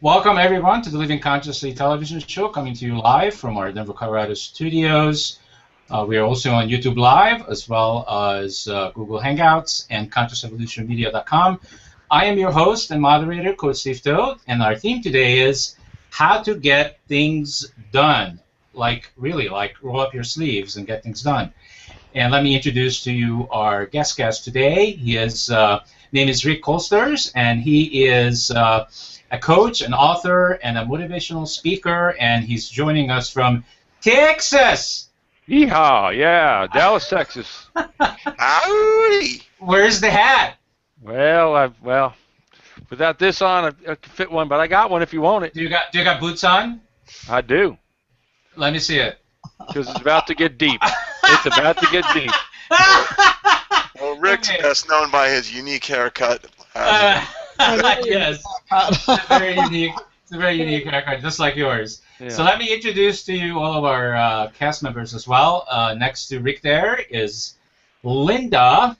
Welcome, everyone, to the Living Consciously television show coming to you live from our Denver, Colorado studios. We are also on YouTube Live as well as Google Hangouts and ConsciousEvolutionMedia.com. I am your host and moderator, Coach Steve Toad, and our theme today is how to get things done. Really, roll up your sleeves and get things done. And let me introduce to you our guest today. His name is Rick Kolsters, and he is a coach, an author, and a motivational speaker, and he's joining us from Texas. Yeehaw, yeah, Dallas, Texas. Howdy! Where's the hat? Well, without this on, I could fit one, but I got one if you want it. Do you got boots on? I do. Let me see it. Because it's about to get deep. It's about to get deep. Well, Rick's best known by his unique haircut. Yes, it's a very unique haircut, just like yours. Yeah. So let me introduce to you all of our cast members as well. Next to Rick there is Linda,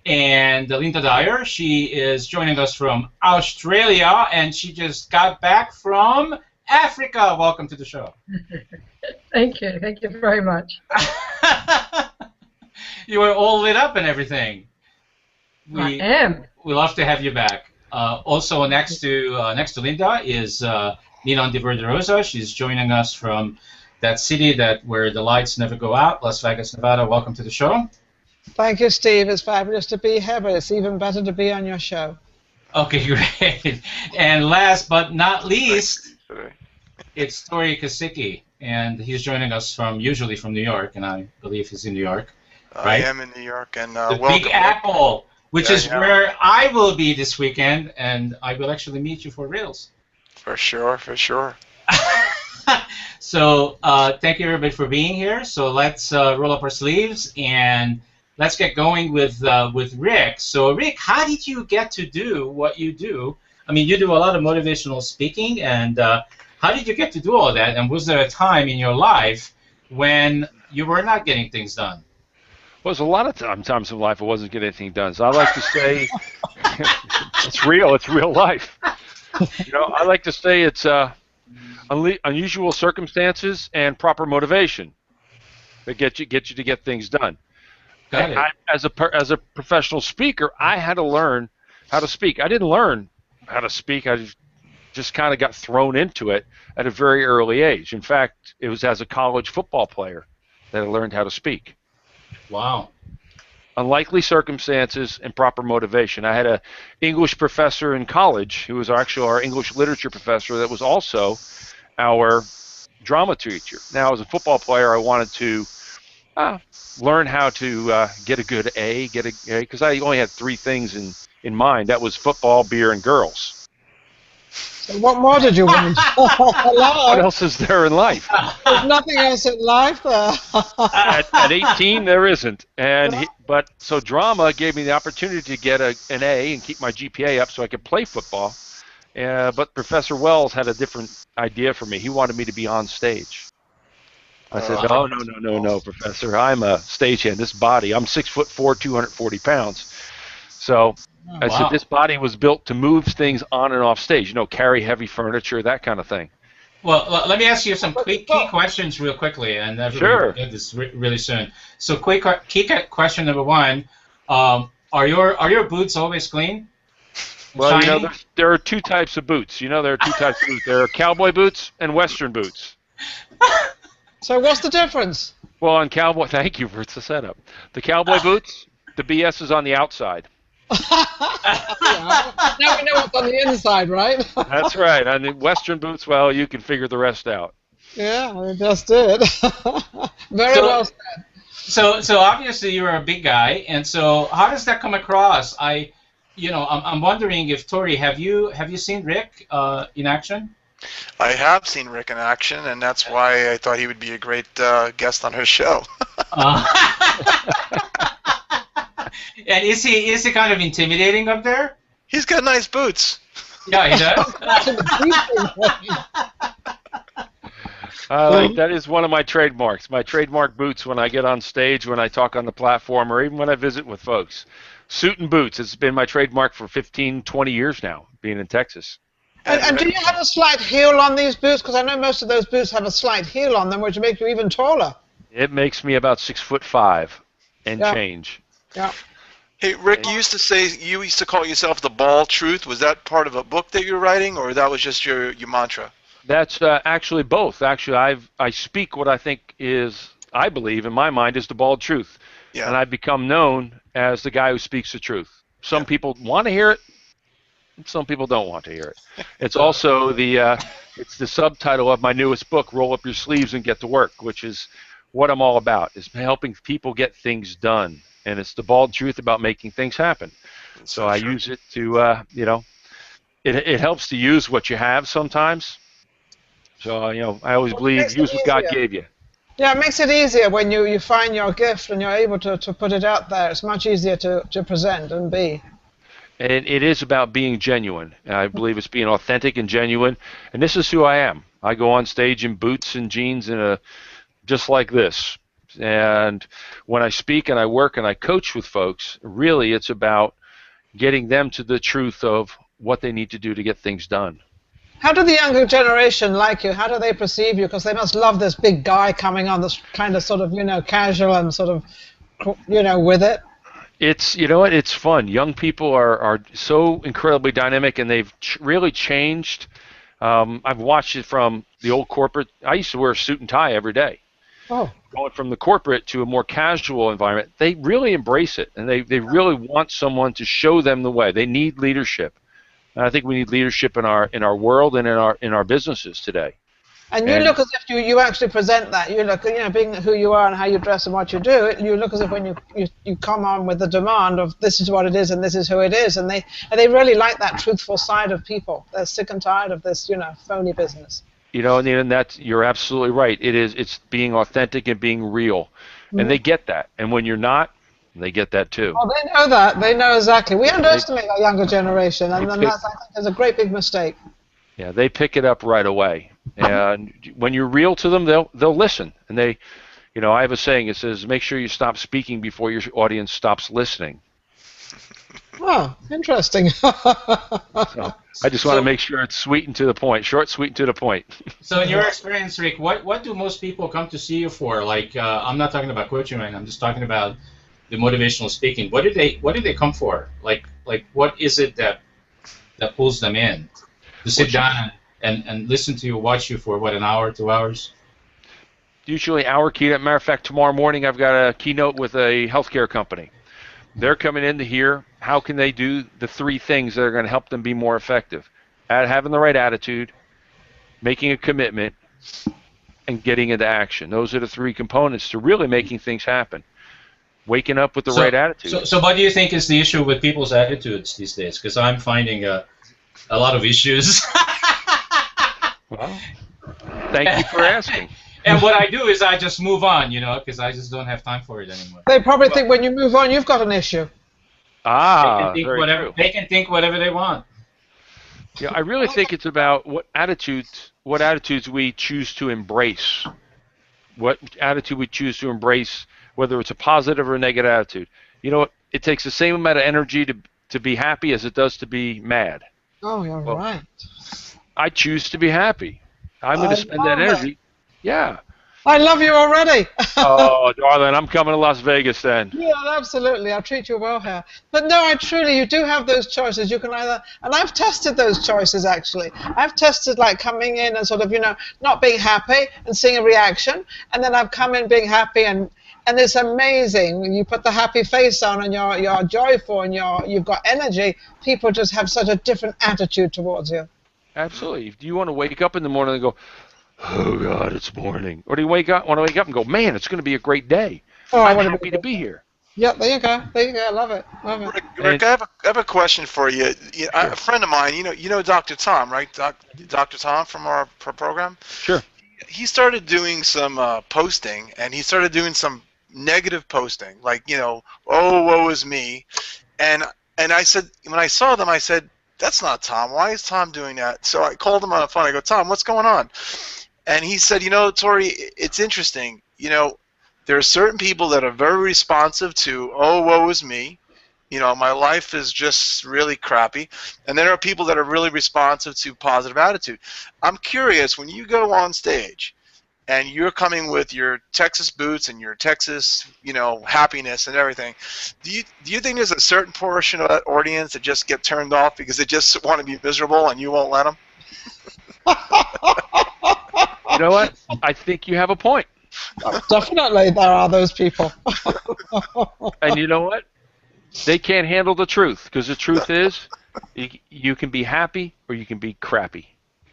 and Linda Dyer. She is joining us from Australia, and she just got back from Africa. Welcome to the show. Thank you very much. You were all lit up and everything. I am. We love to have you back. Also next to Linda is Ninon de Verderosa. She's joining us from that city where the lights never go out, Las Vegas, Nevada. Welcome to the show. Thank you, Steve. It's fabulous to be here, but it's even better to be on your show. Okay, great. And last but not least, it's Tori Kasicki, and he's joining us usually from New York, and I believe he's in New York. Right? I am in New York, and the welcome. Big Apple, which is where I will be this weekend, and I will actually meet you for reals. For sure. So thank you everybody for being here. So let's roll up our sleeves and let's get going with Rick. So Rick, how did you get to do what you do? I mean, you do a lot of motivational speaking, and how did you get to do all that? And was there a time in your life when you were not getting things done? Well, there's a lot of times in life I wasn't getting anything done. So I like to say it's real life. I like to say it's unusual circumstances and proper motivation that get you to get things done. Got it. As a professional speaker, I had to learn how to speak. I didn't learn how to speak. I just kind of got thrown into it at a very early age. In fact, it was as a college football player that I learned how to speak. Wow. Unlikely circumstances and proper motivation. I had an English professor in college who was actually our English literature professor that was also our drama teacher. Now, as a football player, I wanted to learn how to get a good A, because I only had three things in mind. That was football, beer, and girls. So what more did you want? What else is there in life? There's nothing else in life there. At 18, there isn't. So drama gave me the opportunity to get an A and keep my GPA up so I could play football. But Professor Wells had a different idea for me. He wanted me to be on stage. I said, no, Professor. I'm a stagehand. This body, I'm 6'4", 240 pounds. So I said, this body was built to move things on and off stage. Carry heavy furniture, that kind of thing. Well, let me ask you some key questions real quickly, and everybody will get this really soon. So, key question number one: are your boots always clean? Well, there are two types of boots. There are two types of boots. There are cowboy boots and Western boots. So what's the difference? Well, on cowboy, thank you for the setup. The cowboy boots, the BS is on the outside. Now we know what's on the inside, right? That's right. On the Western boots, well, you can figure the rest out. Yeah, I just did. Very well said. So obviously you're a big guy, and so how does that come across? I'm wondering if Tori, have you seen Rick in action? I have seen Rick in action, and that's why I thought he would be a great guest on her show. And is he kind of intimidating up there? He's got nice boots. Yeah, he does. That is one of my trademarks. My trademark boots when I get on stage, when I talk on the platform, or even when I visit with folks. Suit and boots. It's been my trademark for 15, 20 years now, being in Texas. And do you have a slight heel on these boots? Because I know most of those boots have a slight heel on them, which make you even taller. It makes me about 6'5" and Yeah. change. Yeah. Hey, Rick, you used to call yourself the Bald Truth. Was that part of a book that you were writing, or that was just your mantra? That's actually both. Actually, I speak what I think is, I believe in my mind, is the bald truth. Yeah. And I've become known as the guy who speaks the truth. Some people want to hear it, and some people don't want to hear it. It's also it's the subtitle of my newest book, Roll Up Your Sleeves and Get to Work, which is what I'm all about, is helping people get things done. And it's the bald truth about making things happen. So I use it to, it helps to use what you have sometimes. So, I always believe use what God gave you. Yeah, it makes it easier when you find your gift and you're able to put it out there. It's much easier to present and be. And it is about being genuine. I believe it's being authentic and genuine. And this is who I am. I go on stage in boots and jeans and just like this. And when I speak and I work and I coach with folks, really it's about getting them to the truth of what they need to do to get things done. How do the younger generation like you? How do they perceive you? Because they must love this big guy coming on, this kind of sort of, casual and sort of, with it. It's, it's fun. Young people are so incredibly dynamic, and they've really changed. I've watched it from the old corporate. I used to wear a suit and tie every day. Oh. Going from the corporate to a more casual environment, they really embrace it, and they really want someone to show them the way. They need leadership. And I think we need leadership in our world and in our businesses today. And you look as if you actually present that. You look, being who you are and how you dress and what you do, you look as if when you come on with the demand of this is what it is and this is who it is, and they really like that truthful side of people. They're sick and tired of this, phony business. And you're absolutely right. It's being authentic and being real, and they get that. And when you're not, they get that too. Oh, they know that. They know exactly. We underestimate our younger generation, and then that's, I think, is a great big mistake. Yeah, they pick it up right away. And when you're real to them, they'll listen. And I have a saying. It says, "Make sure you stop speaking before your audience stops listening." Oh, interesting. So I just want to make sure it's sweet and to the point, short, sweet, and to the point. So in your experience, Rick, what do most people come to see you for? Like, I'm not talking about coaching right now. I'm just talking about the motivational speaking. What do they come for? Like what is it that pulls them in to sit down and listen to you, watch you for an hour, 2 hours? Usually hour keynote. Matter of fact, tomorrow morning I've got a keynote with a healthcare company. They're coming in to hear how can they do the 3 things that are going to help them be more effective. Having the right attitude, making a commitment, and getting into action. Those are the 3 components to really making things happen. Waking up with the right attitude. So what do you think is the issue with people's attitudes these days? Because I'm finding a lot of issues. Well, thank you for asking. And what I do is I just move on, because I just don't have time for it anymore. They probably think when you move on, you've got an issue. They can think whatever they want. Yeah, I really think it's about what attitudes we choose to embrace. What attitude we choose to embrace, whether it's a positive or a negative attitude. It takes the same amount of energy to be happy as it does to be mad. Oh, you're right. I choose to be happy. I'm going to spend that energy. Yeah. I love you already. Oh, darling, I'm coming to Las Vegas then. Yeah, absolutely. I'll treat you well here. But no, you do have those choices. You can either, and I've tested those choices actually. I've tested like coming in and sort of, not being happy and seeing a reaction, and then I've come in being happy and it's amazing. When you put the happy face on and you're joyful and you've got energy, people just have such a different attitude towards you. Absolutely. Do you want to wake up in the morning and go, "Oh God, it's morning," or do you want to wake up and go, "Man, it's going to be a great day. I'm happy to be here." Yeah, there you go. I love it. Rick, I have a question for you. A friend of mine, you know Dr. Tom, right? Dr. Tom from our program. Sure. He started doing some posting, and he started doing some negative posting, like "Oh, woe is me," and I said, when I saw them, I said, "That's not Tom. Why is Tom doing that?" So I called him on the phone. I go, "Tom, what's going on?" And he said, Tori, it's interesting. There are certain people that are very responsive to "Oh, woe is me," You know, my life is just really crappy. And then there are people that are really responsive to positive attitude. I'm curious, when you go on stage and you're coming with your Texas boots and your Texas, you know, happiness and everything, do you think there's a certain portion of that audience that just get turned off because they just want to be miserable and you won't let them? You know what? I think you have a point. Definitely, there are those people. And you know what? They can't handle the truth, because the truth is, you can be happy or you can be crappy.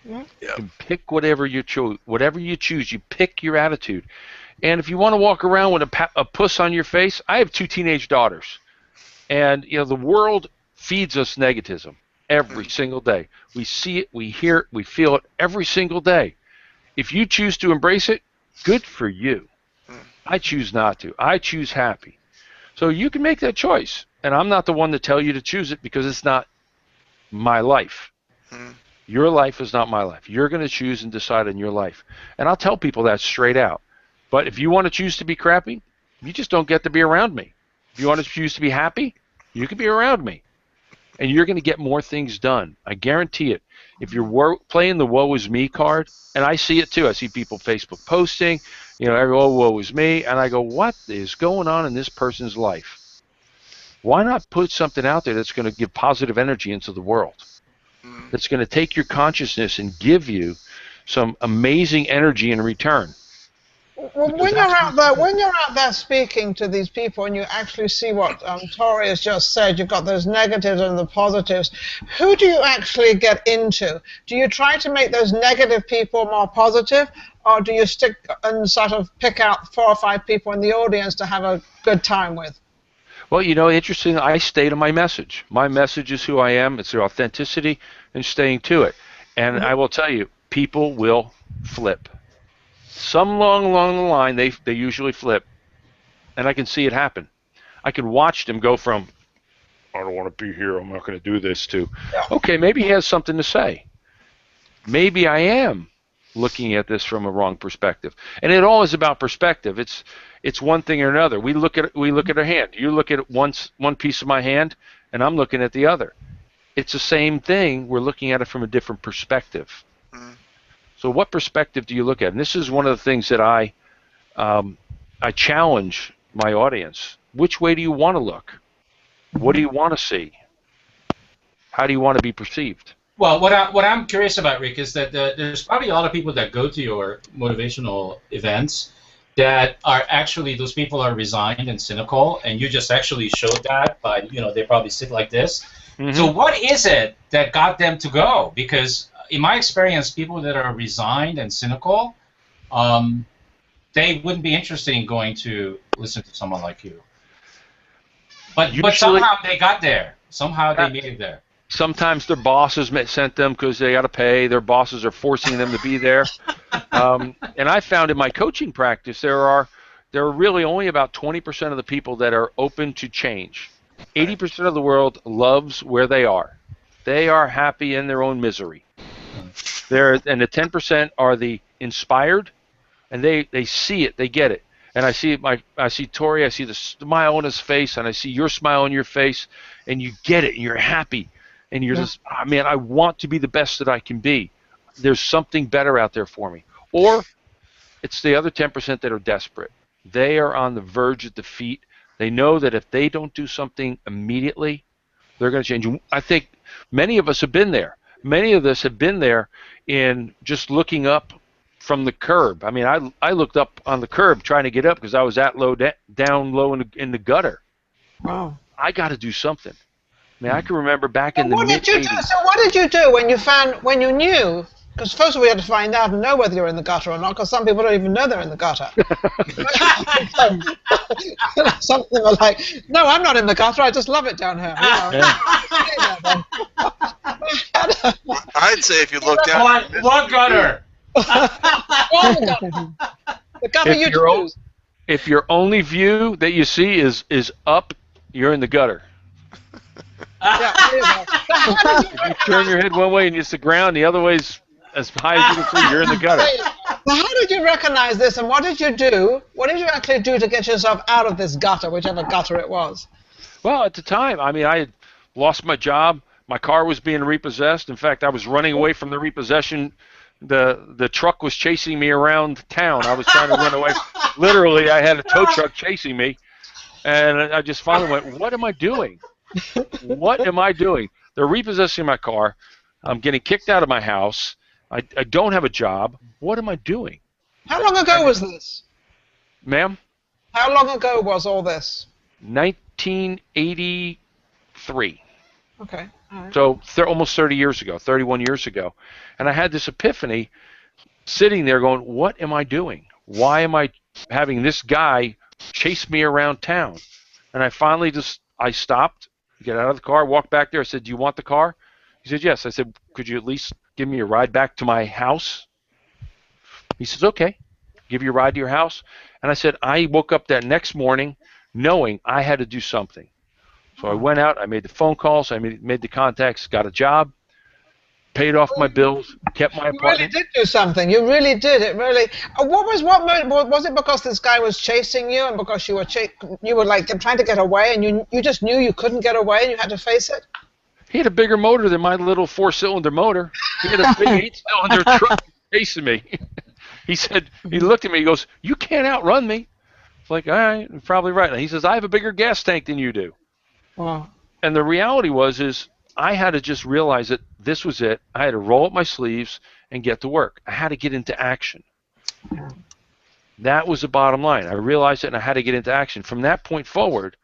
Yep. You can pick whatever you choose. Whatever you choose, you pick your attitude. And if you want to walk around with a puss on your face, I have 2 teenage daughters, and you know the world feeds us negativism every single day. We see it, we hear it, we feel it every single day. If you choose to embrace it, good for you. I choose not to. I choose happy. So you can make that choice, and I'm not the one to tell you to choose it because it's not my life. Your life is not my life. You're going to choose and decide in your life. And I'll tell people that straight out. But if you want to choose to be crappy, you just don't get to be around me. If you want to choose to be happy, you can be around me. And you're going to get more things done. I guarantee it. If you're playing the woe is me card, and I see it too. I see people Facebook posting, you know, oh, woe is me. And I go, what is going on in this person's life? Why not put something out there that's going to give positive energy into the world? That's going to take your consciousness and give you some amazing energy in return. Well, when you're out there speaking to these people and you actually see what Tori has just said, you've got those negatives and the positives, who do you actually get into? Do you try to make those negative people more positive, or do you stick and sort of pick out 4 or 5 people in the audience to have a good time with? Well, you know, interesting, I stay to my message. My message is who I am. It's the authenticity and staying to it. And I will tell you, people will flip. Some along the line, they usually flip. And I can see it happen. I can watch them go from, I don't want to be here, I'm not going to do this, to, okay, maybe he has something to say. Maybe I am looking at this from a wrong perspective. And it all is about perspective. It's one thing or another. We look at our hand. You look at one piece of my hand, and I'm looking at the other. It's the same thing. We're looking at it from a different perspective. So what perspective do you look at? And this is one of the things that I challenge my audience. Which way do you want to look? What do you want to see? How do you want to be perceived? Well, what I'm curious about, Rick, is that there's probably a lot of people that go to your motivational events that are actually, those people are resigned and cynical, and you just actually showed that by, you know, they probably sit like this. So what is it that got them to go? Because in my experience, people that are resigned and cynical, they wouldn't be interested in going to listen to someone like you. But somehow they got there. Somehow they made it there. Sometimes their bosses sent them because they got to pay. Their bosses are forcing them to be there. And I found in my coaching practice there are really only about 20% of the people that are open to change. 80% of the world loves where they are. They are happy in their own misery. And the 10% are the inspired, and they see it, they get it. And I see Tori, I see the smile on his face, and I see your smile on your face, and you get it, and you're happy. And you're just, oh, man, I want to be the best that I can be. There's something better out there for me. Or it's the other 10% that are desperate. They are on the verge of defeat. They know that if they don't do something immediately, they're going to change. I think many of us have been there. Many of us have been there in just looking up from the curb. I mean, I looked up on the curb trying to get up because I was that low, down low in the gutter. Wow. I got to do something. I mean, I can remember back in the mid-80s. So what did you do when you knew? Because first we had to find out and know whether you're in the gutter or not, because some people don't even know they're in the gutter. Something like, no, I'm not in the gutter, I just love it down here. You know. I'd say if you look down... What gutter? The gutter you choose. If your only view that you see is up, you're in the gutter. If you turn your head one way and it's the ground, the other way's as high as you can see, you're in the gutter. Now, how did you recognize this, and what did you do? What did you actually do to get yourself out of this gutter, whichever gutter it was? Well, at the time, I mean, I had lost my job. My car was being repossessed. In fact, I was running away from the repossession. The truck was chasing me around town. I was trying to run away. Literally, I had a tow truck chasing me. And I just finally went, what am I doing? What am I doing? They're repossessing my car. I'm getting kicked out of my house. I don't have a job. What am I doing? How long ago was this? Ma'am? How long ago was all this? 1983. Okay. All right. So almost 30 years ago, 31 years ago. And I had this epiphany sitting there going, what am I doing? Why am I having this guy chase me around town? And I finally I stopped, get out of the car, walked back there. I said, do you want the car? He said, yes. I said, could you at least give me a ride back to my house? He says, okay, give you a ride to your house. And I said, I woke up that next morning knowing I had to do something. So I went out, I made the phone calls, I made the contacts, got a job, paid off my bills, kept my apartment. You really did do something. You really did. It really. Was it because this guy was chasing you, and because you were like trying to get away, and you just knew you couldn't get away, and you had to face it? He had a bigger motor than my little 4-cylinder motor. He had a big 8-cylinder truck chasing me. He looked at me, he goes, you can't outrun me. It's like, all right, you're probably right. And he says, I have a bigger gas tank than you do. Wow. And the reality is I had to just realize that this was it. I had to roll up my sleeves and get to work. I had to get into action. That was the bottom line. I realized it, and I had to get into action. From that point forward,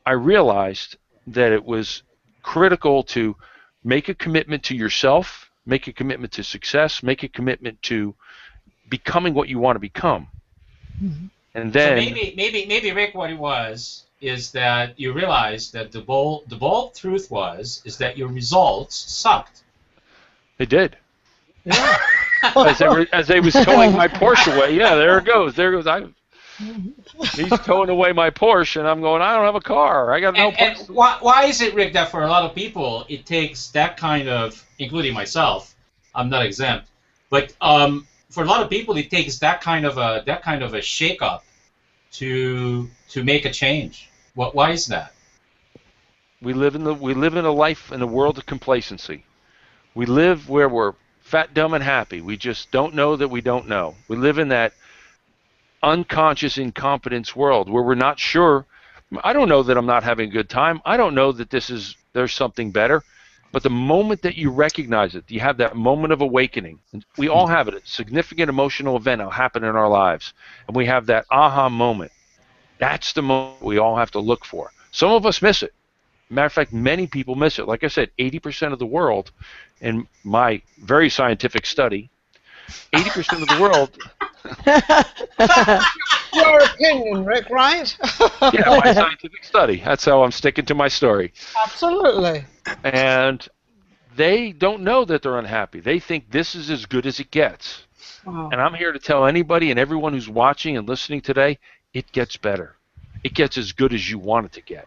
I realized that it was critical to make a commitment to yourself, make a commitment to success, make a commitment to becoming what you want to become. Mm-hmm. And then so maybe Rick, what it was is that you realized that the bold truth is that your results sucked. They did. Yeah. as they was towing my Porsche away. Yeah, there it goes. He's towing away my Porsche, and I'm going, I don't have a car. I got no place. And why is it, Rick, that for a lot of people it takes that kind of, including myself, I'm not exempt, but for a lot of people it takes that kind of a shake-up to make a change? Why is that? We live in a life in a world of complacency. We live where we're fat, dumb, and happy. We just don't know that we don't know. We live in that unconscious incompetence world where we're not sure. I don't know that I'm not having a good time. I don't know that there's something better. But the moment that you recognize it, you have that moment of awakening. And we all have it. A significant emotional event will happen in our lives. And we have that aha moment. That's the moment we all have to look for. Some of us miss it. Matter of fact, many people miss it. Like I said, 80% of the world, in my very scientific study, 80% of the world... Your opinion, Rick, right? Yeah, my scientific study. That's how I'm sticking to my story. Absolutely. And they don't know that they're unhappy. They think this is as good as it gets. Wow. And I'm here to tell anybody and everyone who's watching and listening today, it gets better. It gets as good as you want it to get.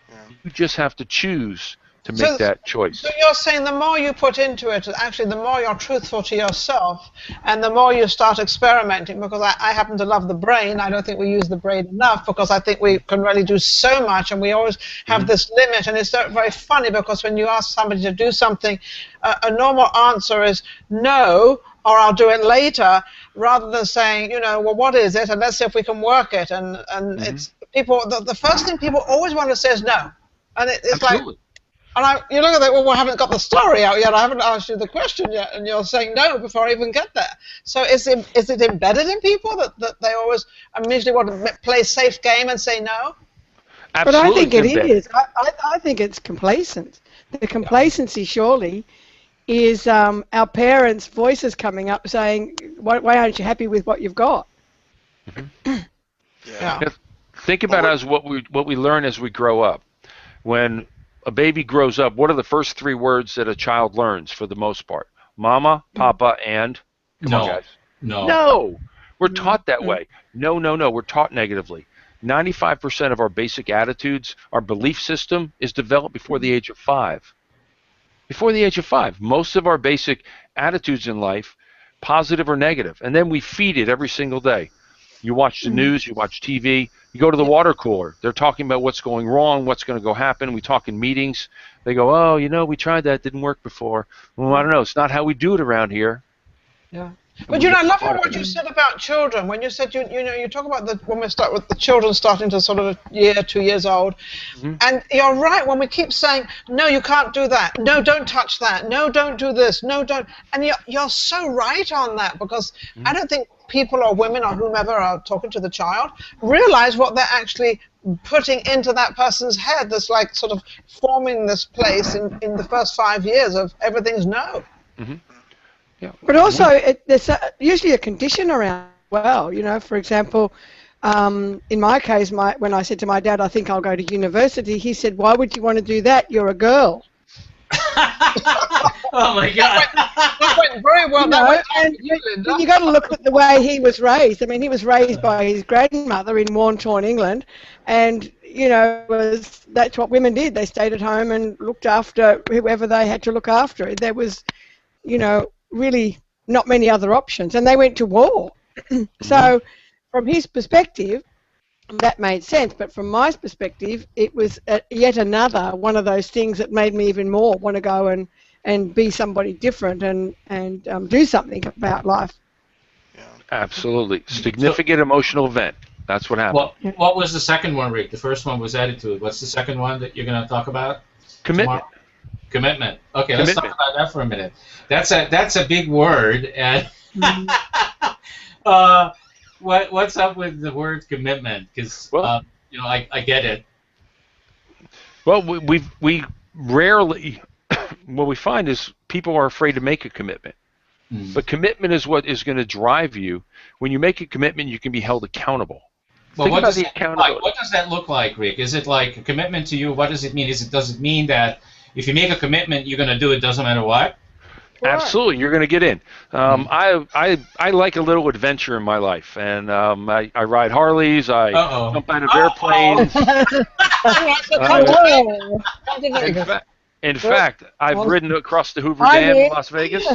Yeah. You just have to choose to make that choice. So you're saying the more you put into it, actually the more you're truthful to yourself, and the more you start experimenting, because I happen to love the brain. I don't think we use the brain enough, because I think we can really do so much, and we always have this limit. And it's very funny, because when you ask somebody to do something, a normal answer is no, or I'll do it later, rather than saying, well, what is it, and let's see if we can work it. And it's people. The first thing people always want to say is no, and it's Absolutely. like. And you look at that, well, I haven't got the story out yet, I haven't asked you the question yet, and you're saying no before I even get there. So is it embedded in people that they always immediately want to play safe game and say no? Absolutely. But I think it is. I think it's complacent. The complacency surely is our parents' voices coming up saying, why aren't you happy with what you've got? Yeah. Think about as what we learn as we grow up. When a baby grows up, what are the first 3 words that a child learns for the most part? Mama, Papa, and? Come on, guys. No. We're taught that way. No. We're taught negatively. 95% of our basic attitudes, our belief system, is developed before the age of 5. Before the age of 5. Most of our basic attitudes in life, positive or negative. And then we feed it every single day. You watch the news, you watch TV, You go to the water cooler. They're talking about what's going wrong, what's going to go happen. We talk in meetings. They go, oh, you know, we tried that. Didn't work before. Well, I don't know. It's not how we do it around here. Yeah. But I love what you said about children. When you said you talk about when we start with the children starting to sort of 2 years old, and you're right when we keep saying no, you can't do that. No, don't touch that. No, don't do this. No, don't. And you're so right on that because I don't think people or women or whomever are talking to the child realize what they're actually putting into that person's head. That's like sort of forming this place in the first 5 years of everything's no. Yeah. But also, there's usually a condition around as well. You know, for example, in my case, when I said to my dad, I think I'll go to university, he said, why would you want to do that? You're a girl. Oh, my God. That went very well. You got to look at the way he was raised. I mean, he was raised by his grandmother in war-torn England, and, you know, that's what women did. They stayed at home and looked after whoever they had to look after. There was, you know, really not many other options, and they went to war. So from his perspective that made sense, but from my perspective it was yet another one of those things that made me even more want to go and be somebody different and do something about life. Absolutely. Significant emotional event. That's what happened. Well, what was the second one, Rick? The first one was attitude. What's the second one that you're going to talk about? Commitment. Tomorrow? Commitment. Okay, let's talk about that for a minute. That's a big word, and what's up with the word commitment? Because you know, I get it. Well, we rarely what we find is people are afraid to make a commitment. But commitment is what is going to drive you. When you make a commitment, you can be held accountable. Well, what does that look like, Rick? Is it like a commitment to you? What does it mean? Does it mean that if you make a commitment, you're going to do it, doesn't matter what? Absolutely, you're going to get in. I like a little adventure in my life, and I ride Harleys. I jump out of airplanes. In fact, I've ridden across the Hoover Dam in Las Vegas.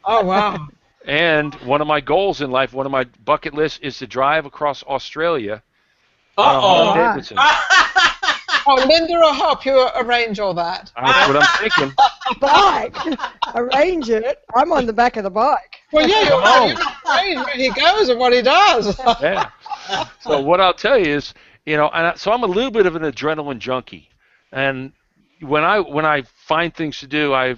Oh, wow. And one of my goals in life, one of my bucket lists, is to drive across Australia. Oh, Linda will help you arrange all that. That's what I'm thinking. Bike. Arrange it. I'm on the back of the bike. Well, yeah, you're arrange where he goes and what he does. Yeah. So what I'll tell you is, you know, so I'm a little bit of an adrenaline junkie. And when I find things to do, I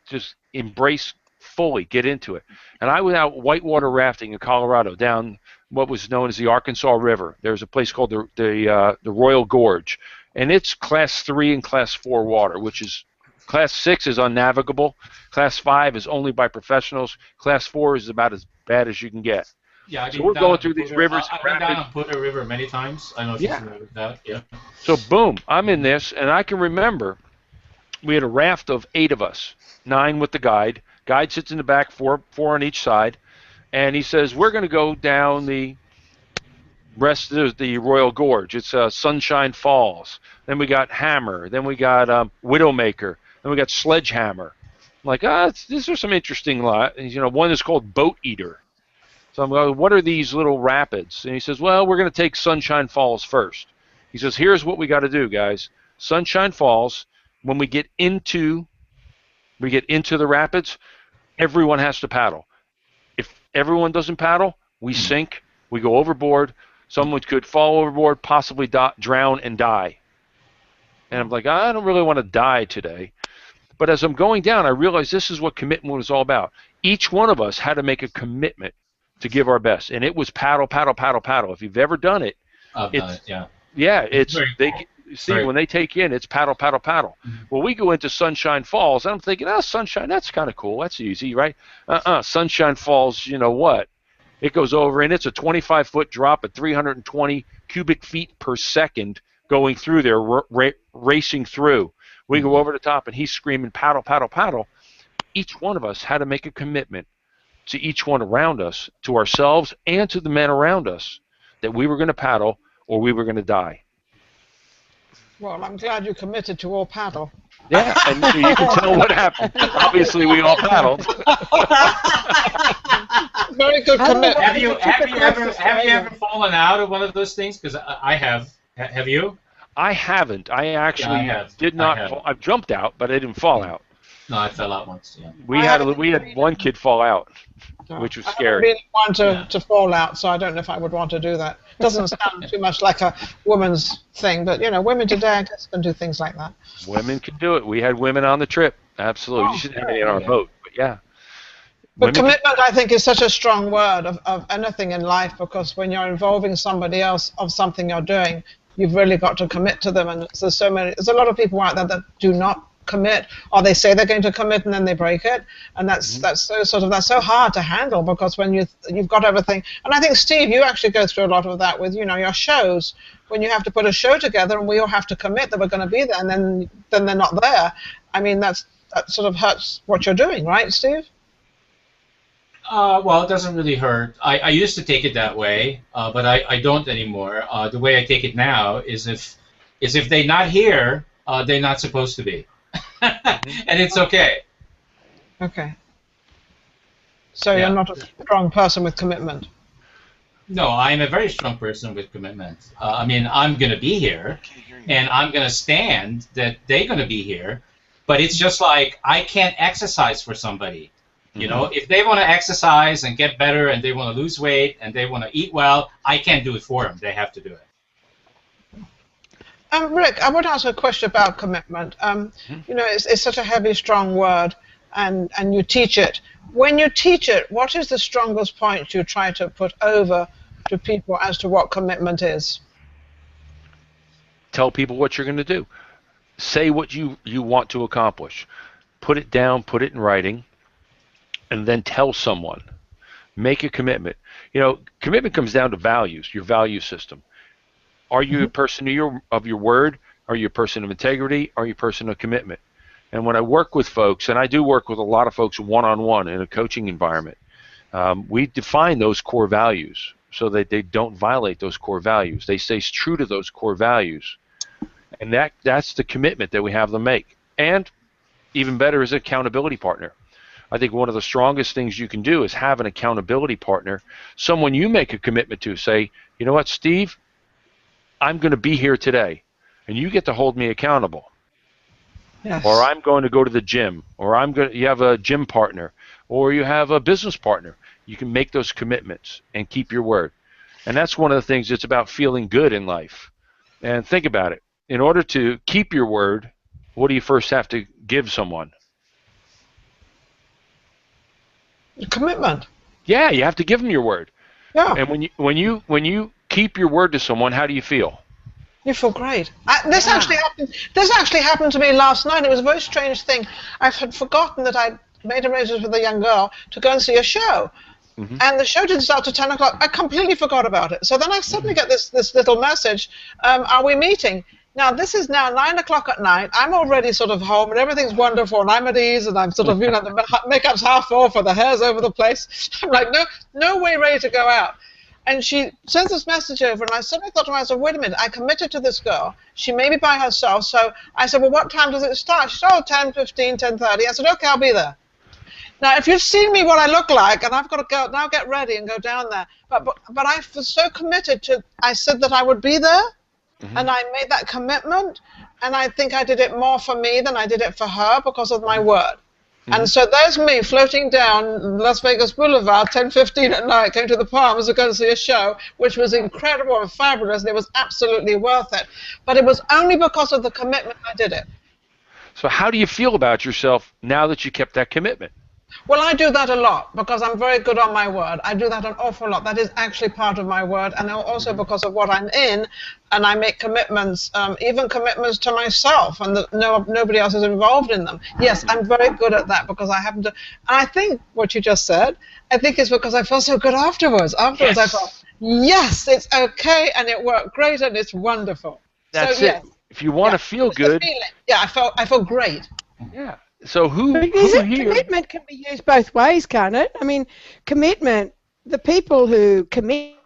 just embrace fully, get into it. And I went out whitewater rafting in Colorado down what was known as the Arkansas River. There's a place called the Royal Gorge. And it's Class 3 and Class 4 water, which is Class 6 is unnavigable. Class 5 is only by professionals. Class 4 is about as bad as you can get. Yeah, so we're going through these rivers. I've been down on Putter River many times. I know if you're familiar with that. Yeah. So boom, I'm in this, and I can remember we had a raft of 8 of us, 9 with the guide. Guide sits in the back, four on each side, and he says, we're going to go down the rest of the Royal Gorge. It's Sunshine Falls. Then we got Hammer. Then we got Widowmaker. Then we got Sledgehammer. I'm like, these are some interesting you know, one is called Boat Eater. So I'm going, what are these little rapids? And he says, well, we're going to take Sunshine Falls first. He says, here's what we got to do, guys. Sunshine Falls, when we get into the rapids, everyone has to paddle. If everyone doesn't paddle, we sink, we go overboard. Someone could fall overboard, possibly drown and die. And I'm like, I don't really want to die today. But as I'm going down, I realized this is what commitment was all about. Each one of us had to make a commitment to give our best. And it was paddle, paddle, paddle, paddle. If you've ever done it, when they take you in, it's paddle, paddle, paddle. Mm-hmm. Well, we go into Sunshine Falls, and I'm thinking, Sunshine, that's kind of cool. That's easy, right? Sunshine Falls, you know what? It goes over, and it's a 25-foot drop at 320 cubic feet per second going through there, racing through. We go over the top, and he's screaming, paddle, paddle, paddle. Each one of us had to make a commitment to each one around us, to ourselves and to the men around us, that we were going to paddle or we were going to die. Well, I'm glad you committed to all paddle. Yeah, and you can tell what happened. Obviously, we all paddled. Very good commitment. Have you ever fallen out of one of those things? Because I have. Have you? I haven't. I actually did not. I've jumped out, but I didn't fall out. No, I fell out once. Yeah. We had one kid fall out, which was scary. I haven't been one to fall out, so I don't know if I would want to do that. Doesn't sound too much like a woman's thing, but women today I guess can do things like that. Women can do it. We had women on the trip. Absolutely. You shouldn't have any on our boat, but yeah. But commitment, I think, is such a strong word of anything in life, because when you're involving somebody else of something you're doing, you've really got to commit to them. And there's a lot of people out there that do not commit, or they say they're going to commit and then they break it, and that's so hard to handle, because when you've got everything. And I think, Steve, you actually go through a lot of that with your shows, when you have to put a show together and we all have to commit that we're going to be there, and then they're not there. I mean, that sort of hurts what you're doing, right, Steve? Well, it doesn't really hurt. I used to take it that way, but I don't anymore. The way I take it now is if they're not here, they're not supposed to be. And it's okay. Okay. So you're not a strong person with commitment. No, I'm a very strong person with commitment. I mean, I'm going to be here, and I'm going to stand that they're going to be here, but it's just like I can't exercise for somebody. You know, if they want to exercise and get better and they want to lose weight and they want to eat well, I can't do it for them. They have to do it. Rick, I want to ask a question about commitment. It's such a heavy, strong word, and you teach it. When you teach it, what is the strongest point you try to put over to people as to what commitment is? Tell people what you're going to do. Say what you want to accomplish. Put it down, put it in writing, and then tell someone. Make a commitment. Commitment comes down to values, your value system. Are you a person of your word? Are you a person of integrity? Are you a person of commitment? And when I work with folks, and I do work with a lot of folks one-on-one in a coaching environment, we define those core values so that they don't violate those core values. They stay true to those core values. And that's the commitment that we have them make. And even better is an accountability partner. I think one of the strongest things you can do is have an accountability partner, someone you make a commitment to. Say, you know what, Steve, I'm going to be here today, and you get to hold me accountable. Yes. Or I'm going to go to the gym, or you have a gym partner, or you have a business partner. You can make those commitments and keep your word. And that's one of the things that's about feeling good in life. And think about it. In order to keep your word, what do you first have to give someone? Commitment. Yeah, you have to give them your word. Yeah. And when you keep your word to someone, how do you feel? You feel great. This actually happened to me last night. It was a very strange thing. I had forgotten that I made arrangements with a young girl to go and see a show. Mm-hmm. And the show didn't start till 10 o'clock. I completely forgot about it. So then I suddenly get this little message, are we meeting? Now, this is now 9 o'clock at night. I'm already sort of home, and everything's wonderful, and I'm at ease, and I'm sort of, the makeup's half off, or the hair's over the place. I'm like, no way ready to go out. And she sends this message over, and I suddenly thought to myself, wait a minute, I committed to this girl. She may be by herself. So I said, well, what time does it start? She said, 10:15, 10:30. I said, okay, I'll be there. Now, if you've seen me what I look like, and I've got to go now, get ready and go down there. But I was so committed to, I said that I would be there. Mm-hmm. And I made that commitment, and I think I did it more for me than I did it for her because of my word. Mm-hmm. And so there's me floating down Las Vegas Boulevard, 10:15 at night, going to the Palms to go and see a show, which was incredible and fabulous, and it was absolutely worth it. But it was only because of the commitment I did it. So how do you feel about yourself now that you kept that commitment? Well, I do that a lot because I'm very good on my word. I do that an awful lot. That is actually part of my word, and also because of what I'm in, and I make commitments, even commitments to myself, and nobody else is involved in them. Yes, I'm very good at that because I happen to. And I think what you just said, I think it's because I felt so good afterwards. Afterwards, yes. I thought, yes, it's okay, and it worked great, and it's wonderful. That's it. Yes. If you want to feel good. Yeah, I felt great. Yeah. So who here? Commitment can be used both ways, can't it? I mean, commitment, the people who commit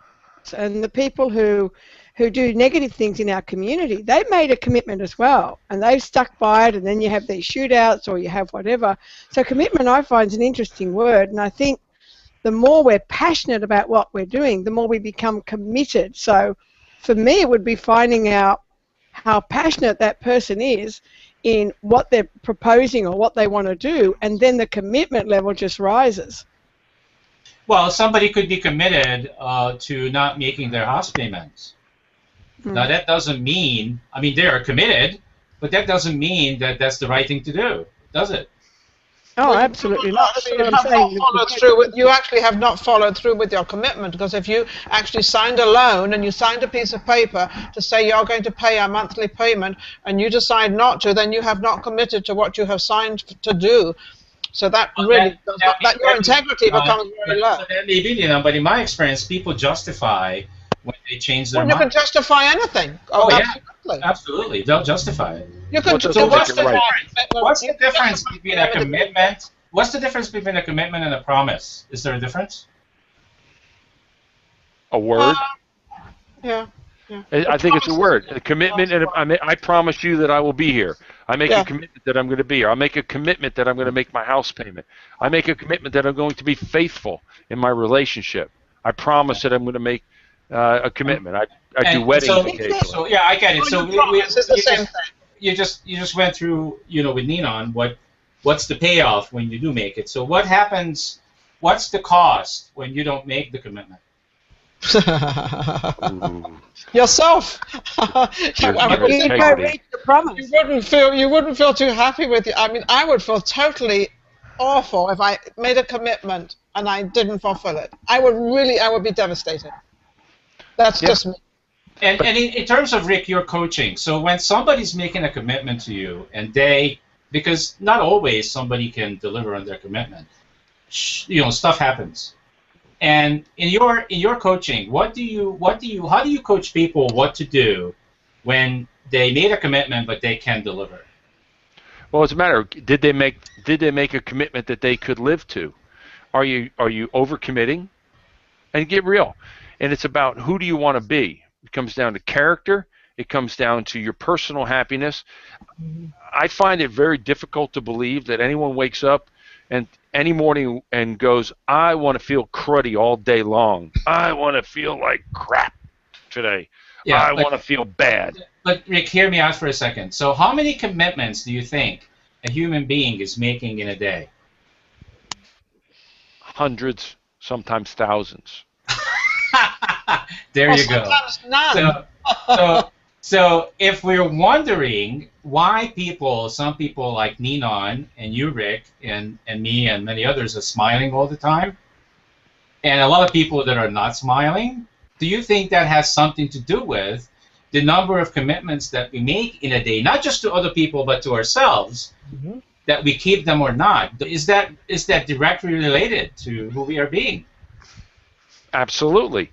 and the people who who do negative things in our community, they made a commitment as well, and they've stuck by it, and then you have these shootouts or you have whatever. So commitment, I find, is an interesting word, and I think the more we're passionate about what we're doing, the more we become committed. So for me, it would be finding out how passionate that person is in what they're proposing or what they want to do, and then the commitment level just rises. Well, somebody could be committed to not making their house payments. Now, that doesn't mean, I mean, they are committed, but that doesn't mean that that's the right thing to do, does it? Oh, absolutely not. That's what I'm saying. You actually have not followed through with your commitment, because if you actually signed a loan and you signed a piece of paper to say you're going to pay a monthly payment and you decide not to, then you have not committed to what you have signed to do. So that really, your integrity becomes very low. That may be, but in my experience, people justify when they change their mind. You can justify anything. Oh, yeah, absolutely. They'll justify it. You can. So what's the difference between a commitment? What's the difference between a commitment and a promise? Is there a difference? A word? Yeah. I think it's a word. A commitment, and I promise you that I will be here. I make a commitment that I'm going to be here. I make a commitment that I'm going to make my house payment. I make a commitment that I'm going to be faithful in my relationship. I promise that I'm going to make a commitment. I do weddings occasionally. So yeah, I get it. So it's the same thing. You just went through, with Ninon, what's the payoff when you do make it. So what happens? What's the cost when you don't make the commitment? Yourself. You don't reach the promise. You wouldn't feel too happy with it. I mean, I would feel totally awful if I made a commitment and I didn't fulfill it. I would be devastated. That's just me. And in terms of, Rick, your coaching, so when somebody's making a commitment to you, and because not always somebody can deliver on their commitment, stuff happens. And in your coaching, how do you coach people what to do when they made a commitment but they can't deliver? Well, it's a matter of did they make a commitment that they could live to? Are you overcommitting? And get real. And it's about who do you want to be. It comes down to character. It comes down to your personal happiness. I find it very difficult to believe that anyone wakes up and any morning and goes, I want to feel cruddy all day long. I want to feel like crap today. Yeah, I want to feel bad. But Rick, hear me out for a second. So how many commitments do you think a human being is making in a day? Hundreds, sometimes thousands. There you go. Sometimes none. So if we're wondering why some people like Ninon and you, Rick, and me and many others are smiling all the time, and a lot of people that are not smiling, do you think that has something to do with the number of commitments that we make in a day, not just to other people but to ourselves, that we keep them or not? Is that directly related to who we are being? Absolutely.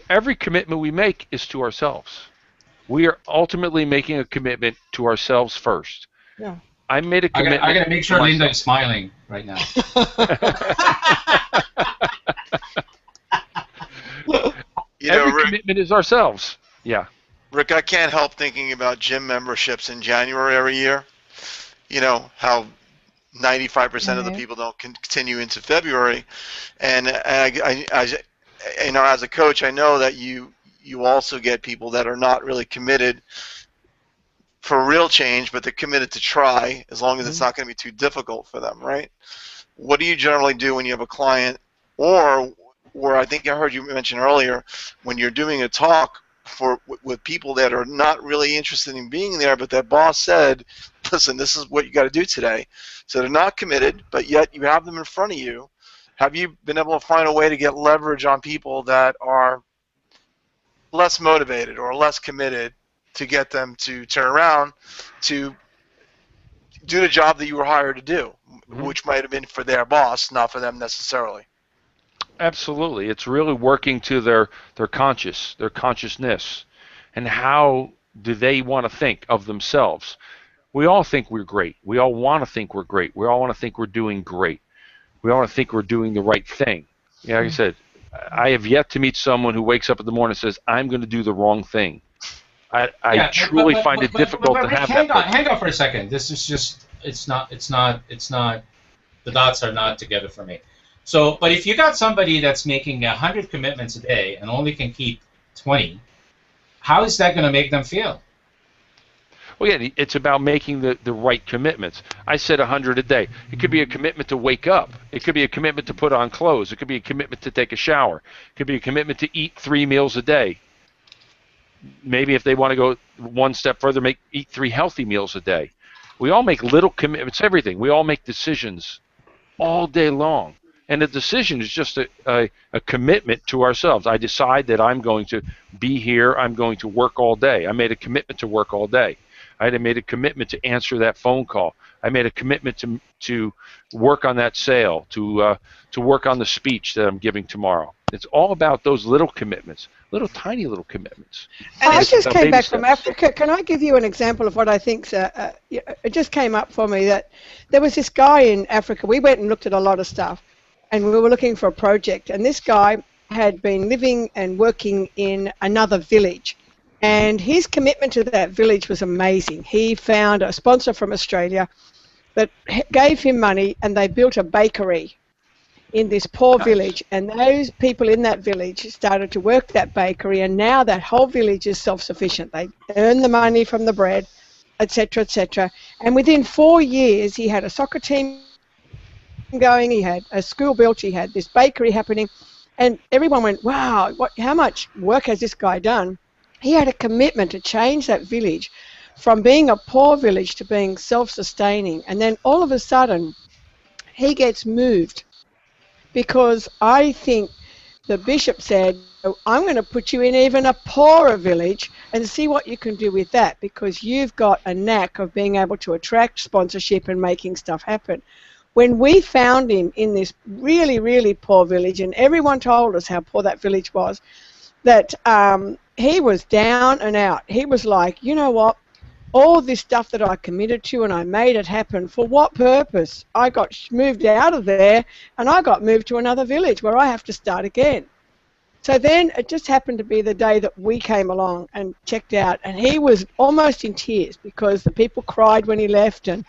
Every commitment we make is to ourselves. We are ultimately making a commitment to ourselves first. Yeah. I made a commitment. I got to make sure Linda is smiling right now. Every commitment is ourselves. Yeah. Rick, I can't help thinking about gym memberships in January every year. You know, how 95% of the people don't continue into February. And as a coach, I know that you also get people that are not really committed for real change, but they're committed to try as long as it's not going to be too difficult for them, right? What do you generally do when you have a client, or I think I heard you mention earlier, when you're doing a talk with people that are not really interested in being there, but that boss said, listen, this is what you got to do today. So they're not committed, but yet you have them in front of you. Have you been able to find a way to get leverage on people that are less motivated or less committed to get them to turn around to do the job that you were hired to do, which might have been for their boss, not for them necessarily? Absolutely. It's really working to their consciousness, and how do they want to think of themselves. We all think we're great. We all want to think we're great. We all want to think we're doing great. We all want to think we're doing the right thing. Like I said, I have yet to meet someone who wakes up in the morning and says, "I'm going to do the wrong thing." I truly find it difficult to have that. Hang on for a second. This is just, it's not, the dots are not together for me. So, but if you got somebody that's making 100 commitments a day and only can keep 20, how is that going to make them feel? Well, yeah, it's about making the right commitments. I said 100 a day. It could be a commitment to wake up. It could be a commitment to put on clothes. It could be a commitment to take a shower. It could be a commitment to eat 3 meals a day. Maybe if they want to go one step further, eat 3 healthy meals a day. We all make little commitments, everything. We all make decisions all day long. And a decision is just a commitment to ourselves. I decide that I'm going to be here. I'm going to work all day. I made a commitment to work all day. I made a commitment to answer that phone call. I made a commitment to work on that sale, to work on the speech that I'm giving tomorrow. It's all about those little commitments, tiny little commitments. And I just came back from Africa. Can I give you an example of what I think? It just came up for me that there was this guy in Africa. We went and looked at a lot of stuff, and we were looking for a project. And this guy had been living and working in another village. And his commitment to that village was amazing. He found a sponsor from Australia that gave him money, and they built a bakery in this poor village. And those people in that village started to work that bakery, and now that whole village is self-sufficient. They earn the money from the bread, etc., etc. And within 4 years, he had a soccer team going, he had a school built, he had this bakery happening, and everyone went, wow, how much work has this guy done? He had a commitment to change that village from being a poor village to being self-sustaining. And then all of a sudden, he gets moved because I think the bishop said, I'm going to put you in even a poorer village and see what you can do with that, because you've got a knack of being able to attract sponsorship and making stuff happen. When we found him in this really, really poor village, and everyone told us how poor that village was, that he was down and out. He was like, you know what, all this stuff that I committed to and I made it happen, for what purpose? I got moved out of there and I got moved to another village where I have to start again. So then it just happened to be the day that we came along and checked out, and he was almost in tears because the people cried when he left and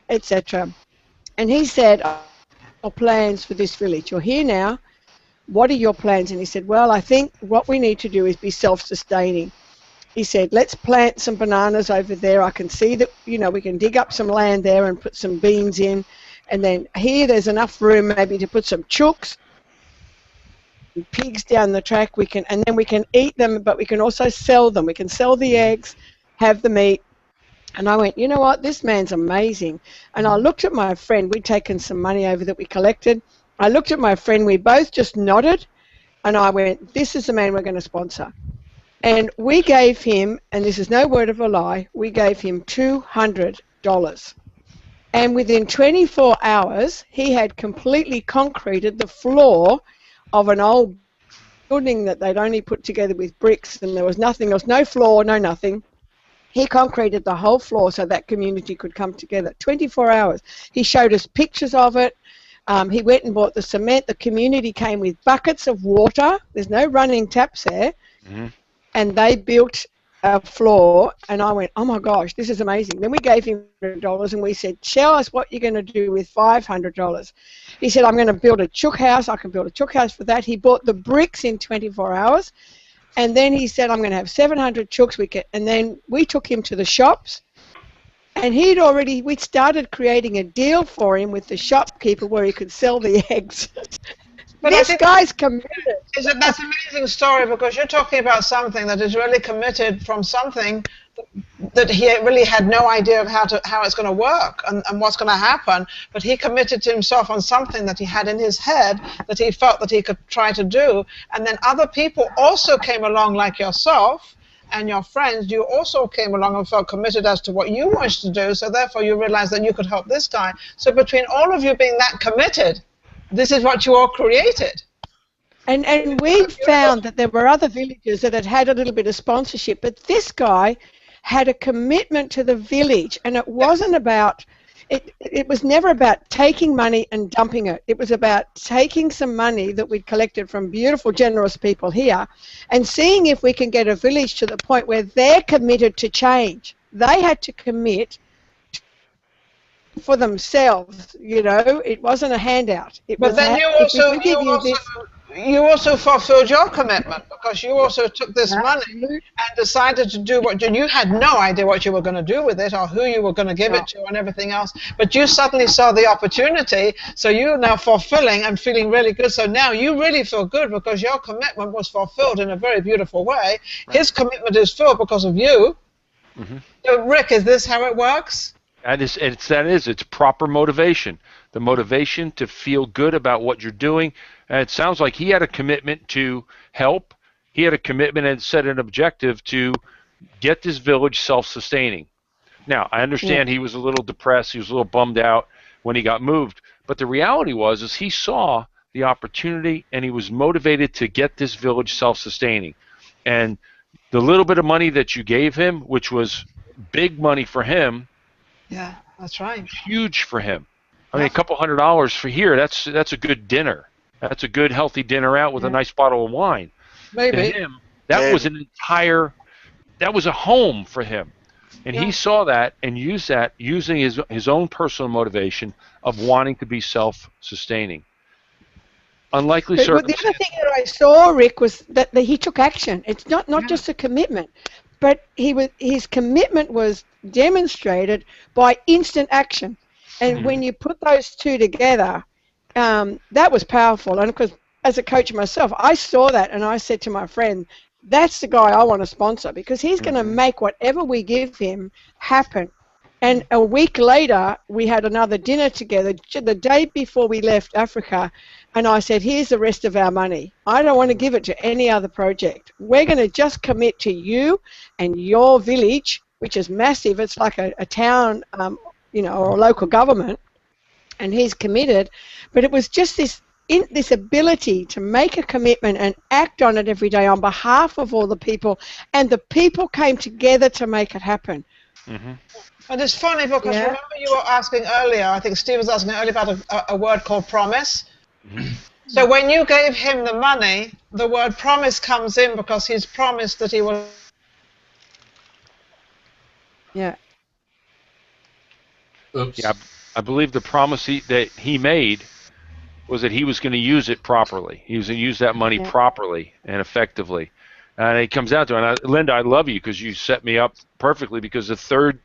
etc. And he said, "Our plans for this village. You're here now. What are your plans?" And he said, well, I think what we need to do is be self-sustaining. He said, let's plant some bananas over there. I can see that, we can dig up some land there and put some beans in. And then here there's enough room maybe to put some chooks, pigs down the track. And then we can eat them, but we can also sell them. We can sell the eggs, have the meat. And I went, you know what, this man's amazing. And I looked at my friend. We'd taken some money over that we collected. I looked at my friend, we both just nodded, and I went, this is the man we're going to sponsor. And we gave him, and this is no word of a lie, we gave him $200. And within 24 hours, he had completely concreted the floor of an old building that they'd only put together with bricks, and there was nothing else, no floor, no nothing. He concreted the whole floor so that community could come together. 24 hours. He showed us pictures of it. He went and bought the cement. The community came with buckets of water. There's no running taps there. Mm-hmm. And they built a floor, and I went, oh my gosh, this is amazing. Then we gave him $100, and we said, show us what you're going to do with $500. He said, I'm going to build a chook house. I can build a chook house for that. He bought the bricks in 24 hours, and then he said, I'm going to have 700 chooks. And then we took him to the shops. And we started creating a deal for him with the shopkeeper where he could sell the eggs. But this guy's committed. That's an amazing story, because you're talking about something that is really committed from something that he really had no idea of how it's going to work and what's going to happen. But he committed to himself on something that he had in his head that he felt that he could try to do. And then other people also came along, like yourself and your friends. You also came along and felt committed as to what you wanted to do, so therefore you realized that you could help this guy. So between all of you being that committed, this is what you all created. And we found that there were other villages that had a little bit of sponsorship, but this guy had a commitment to the village, and it wasn't about it was never about taking money and dumping it. It was about taking some money that we'd collected from beautiful, generous people here and seeing if we can get a village to the point where they're committed to change. They had to commit for themselves, you know. It wasn't a handout. But then you also fulfilled your commitment, because you also took this money and decided to do what you had no idea what you were going to do with it or who you were going to give it to and everything else. But you suddenly saw the opportunity, so you're now fulfilling and feeling really good. So now you really feel good because your commitment was fulfilled in a very beautiful way. Right. His commitment is filled because of you. Mm-hmm. So Rick, is this how it works? It's proper motivation. The motivation to feel good about what you're doing. And it sounds like he had a commitment to help. He had a commitment and set an objective to get this village self-sustaining. Now, I understand he was a little depressed. He was a little bummed out when he got moved. But the reality is he saw the opportunity and he was motivated to get this village self-sustaining. And the little bit of money that you gave him, which was big money for him, yeah, that's right, huge for him. I mean, a couple $100 for here, that's a good dinner. That's a good, healthy dinner out with a nice bottle of wine. Maybe. To him, that was that was a home for him. And he saw that and used that, using his own personal motivation of wanting to be self-sustaining. Unlikely circumstances. The other thing that I saw, Rick, was that he took action. It's not just a commitment, but his commitment was demonstrated by instant action. And when you put those two together, that was powerful. And because as a coach myself, I saw that and I said to my friend, that's the guy I want to sponsor, because he's going to make whatever we give him happen. And a week later, we had another dinner together the day before we left Africa. And I said, here's the rest of our money. I don't want to give it to any other project. We're going to just commit to you and your village, which is massive. It's like a town, or a local government. And he's committed. But it was just this ability to make a commitment and act on it every day on behalf of all the people. And the people came together to make it happen. Mm-hmm. And it's funny because remember you were asking earlier, I think Steve was asking earlier about a word called promise. Mm-hmm. So when you gave him the money, the word promise comes in because he's promised that he will. Yeah. Oops. Yeah, I believe the promise that he made was that he was going to use it properly. He was going to use that money properly and effectively. And it comes down to it. And Linda, I love you because you set me up perfectly, because the third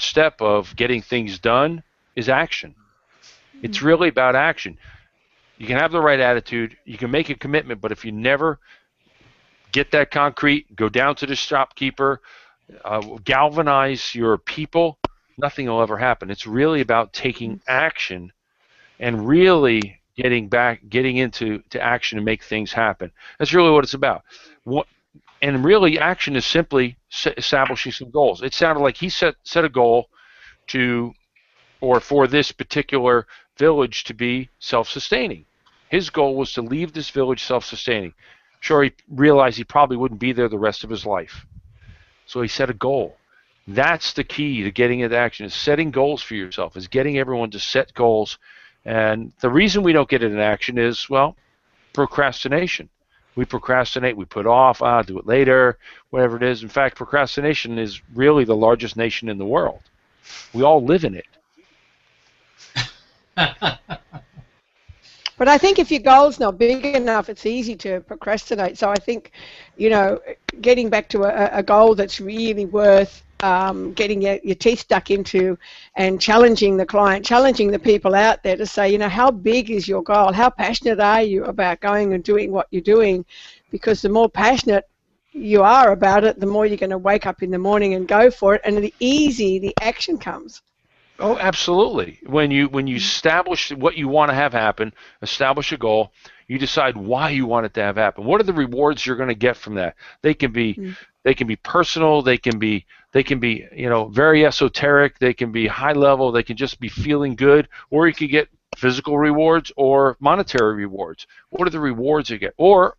step of getting things done is action. It's really about action. You can have the right attitude, you can make a commitment, but if you never get that concrete, go down to the shopkeeper, galvanize your people, nothing will ever happen. It's really about taking action and really getting into action to make things happen. That's really what it's about. And really, action is simply establishing some goals. It sounded like he set a goal for this particular village to be self-sustaining. His goal was to leave this village self-sustaining. Sure, he realized he probably wouldn't be there the rest of his life. So he set a goal. That's the key to getting into action, is setting goals for yourself, is getting everyone to set goals. And the reason we don't get into action is, procrastination. We procrastinate, we put off, I'll do it later, whatever it is. In fact, procrastination is really the largest nation in the world. We all live in it. But I think if your goal's not big enough, it's easy to procrastinate. So I think, getting back to a goal that's really worth getting your teeth stuck into and challenging the client, challenging the people out there to say, how big is your goal? How passionate are you about going and doing what you're doing? Because the more passionate you are about it, the more you're going to wake up in the morning and go for it, and the action comes. Oh, absolutely. When you establish what you want to have happen, establish a goal, you decide why you want it to have happen. What are the rewards you're going to get from that? They can be personal, they can be very esoteric, they can be high level, they can just be feeling good, or you can get physical rewards or monetary rewards. What are the rewards you get? Or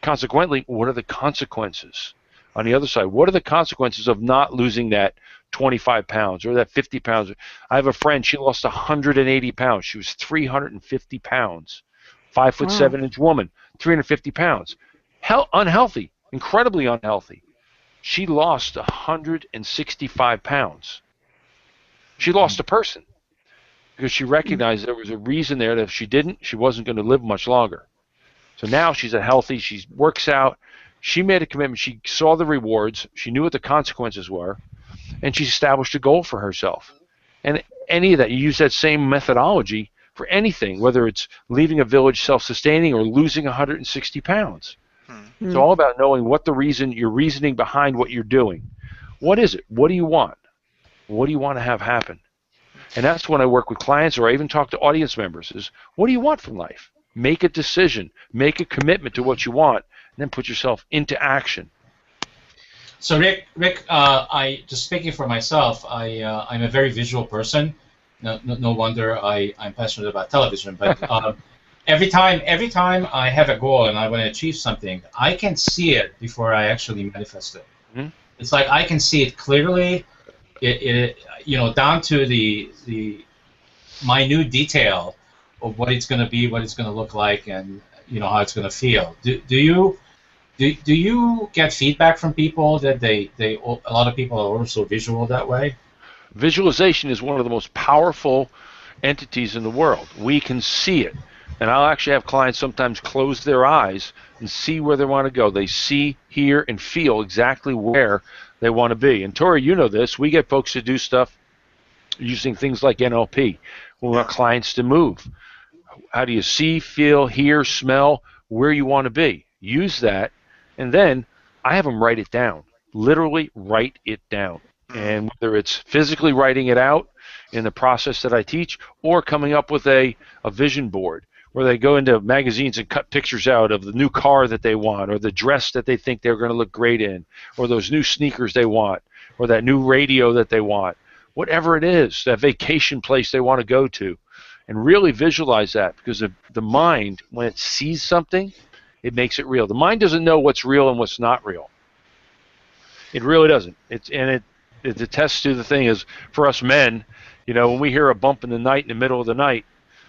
consequently, what are the consequences? on the other side? What are the consequences of not losing that 25 pounds or that 50 pounds? I have a friend, she lost 180 pounds. She was 350 pounds. 5'7" woman, 350 pounds. Unhealthy, incredibly unhealthy. She lost 165 pounds. She lost a person because she recognized there was a reason there that if she didn't, she wasn't going to live much longer. So now she's healthy, she works out, she made a commitment, she saw the rewards, she knew what the consequences were, and she established a goal for herself. And any of that, you use that same methodology for anything, whether it's leaving a village self-sustaining or losing 160 pounds. It's all about knowing what your reasoning behind what you're doing. What is it? What do you want? What do you want to have happen? And that's when I work with clients, or I even talk to audience members, is what do you want from life? Make a decision. Make a commitment to what you want, and then put yourself into action. So Rick, I just speaking for myself, I'm a very visual person. No wonder I'm passionate about television. But every time I have a goal and I want to achieve something, I can see it before I actually manifest it. Mm-hmm. It's like I can see it clearly, down to the minute detail of what it's going to be, what it's going to look like, and how it's going to feel. Do you get feedback from people that a lot of people are also visual that way? Visualization is one of the most powerful entities in the world. We can see it. And I'll actually have clients sometimes close their eyes and see where they want to go. They see, hear, and feel exactly where they want to be. And Tori, you know this. We get folks to do stuff using things like NLP. We want clients to move. How do you see, feel, hear, smell, where you want to be? Use that. And then I have them write it down. Literally write it down. And whether it's physically writing it out in the process that I teach, or coming up with a vision board where they go into magazines and cut pictures out of the new car that they want, or the dress that they think they're going to look great in, or those new sneakers they want, or that new radio that they want, whatever it is, that vacation place they want to go to, and really visualize that, because the mind, when it sees something, it makes it real. The mind doesn't know what's real and what's not real. It really doesn't. It attests to the thing is, for us men, when we hear a bump in the night, in the middle of the night,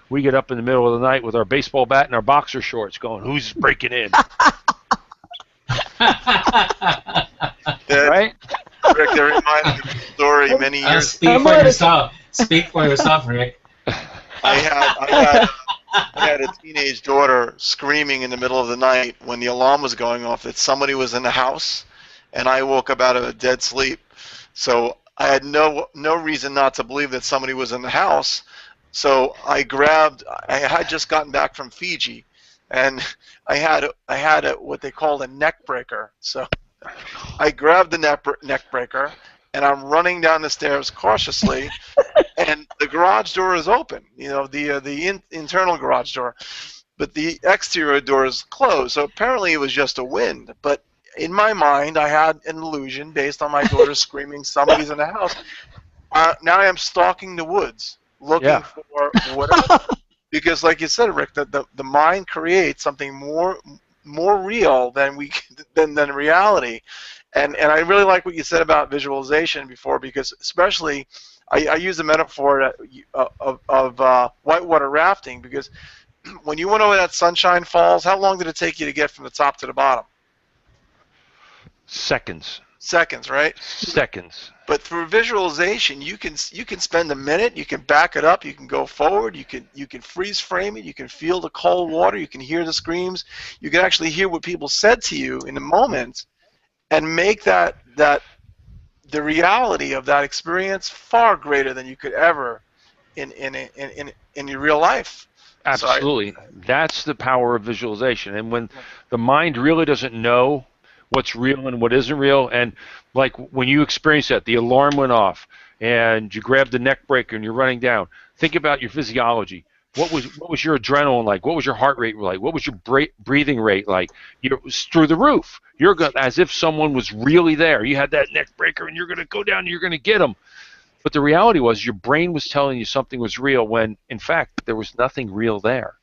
we get up in the middle of the night with our baseball bat and our boxer shorts going, who's breaking in? Right? Rick, that reminds me of a story many years ago. Speak for yourself, Rick. I had a teenage daughter screaming in the middle of the night when the alarm was going off that somebody was in the house, and I woke up out of a dead sleep. So I had no reason not to believe that somebody was in the house. So I had just gotten back from Fiji, and I had what they called a neck breaker. So I grabbed the neck breaker, and I'm running down the stairs cautiously, and the garage door is open. The internal garage door, but the exterior door is closed. So apparently it was just a wind. But in my mind, I had an illusion based on my daughter screaming, "Somebody's in the house." Now I am stalking the woods, looking for whatever. Because, like you said, Rick, the mind creates something more real than than reality. And I really like what you said about visualization before, because especially I use the metaphor of whitewater rafting, because when you went over that Sunshine Falls, how long did it take you to get from the top to the bottom? Seconds. Seconds, right? Seconds. But through visualization, you can spend a minute, you can back it up, you can go forward, you can freeze frame it, you can feel the cold water, you can hear the screams, you can actually hear what people said to you in the moment, and make that the reality of that experience far greater than you could ever in your real life. Absolutely. That's the power of visualization. And when the mind really doesn't know what's real and what isn't real, and like when you experience that, the alarm went off and you grabbed the neck breaker and you're running down, think about your physiology. What was your adrenaline like? What was your heart rate like? What was your breathing rate like? It was through the roof. You're as if someone was really there. You had that neck breaker and you're going to go down and you're going to get them. But the reality was your brain was telling you something was real when, in fact, there was nothing real there.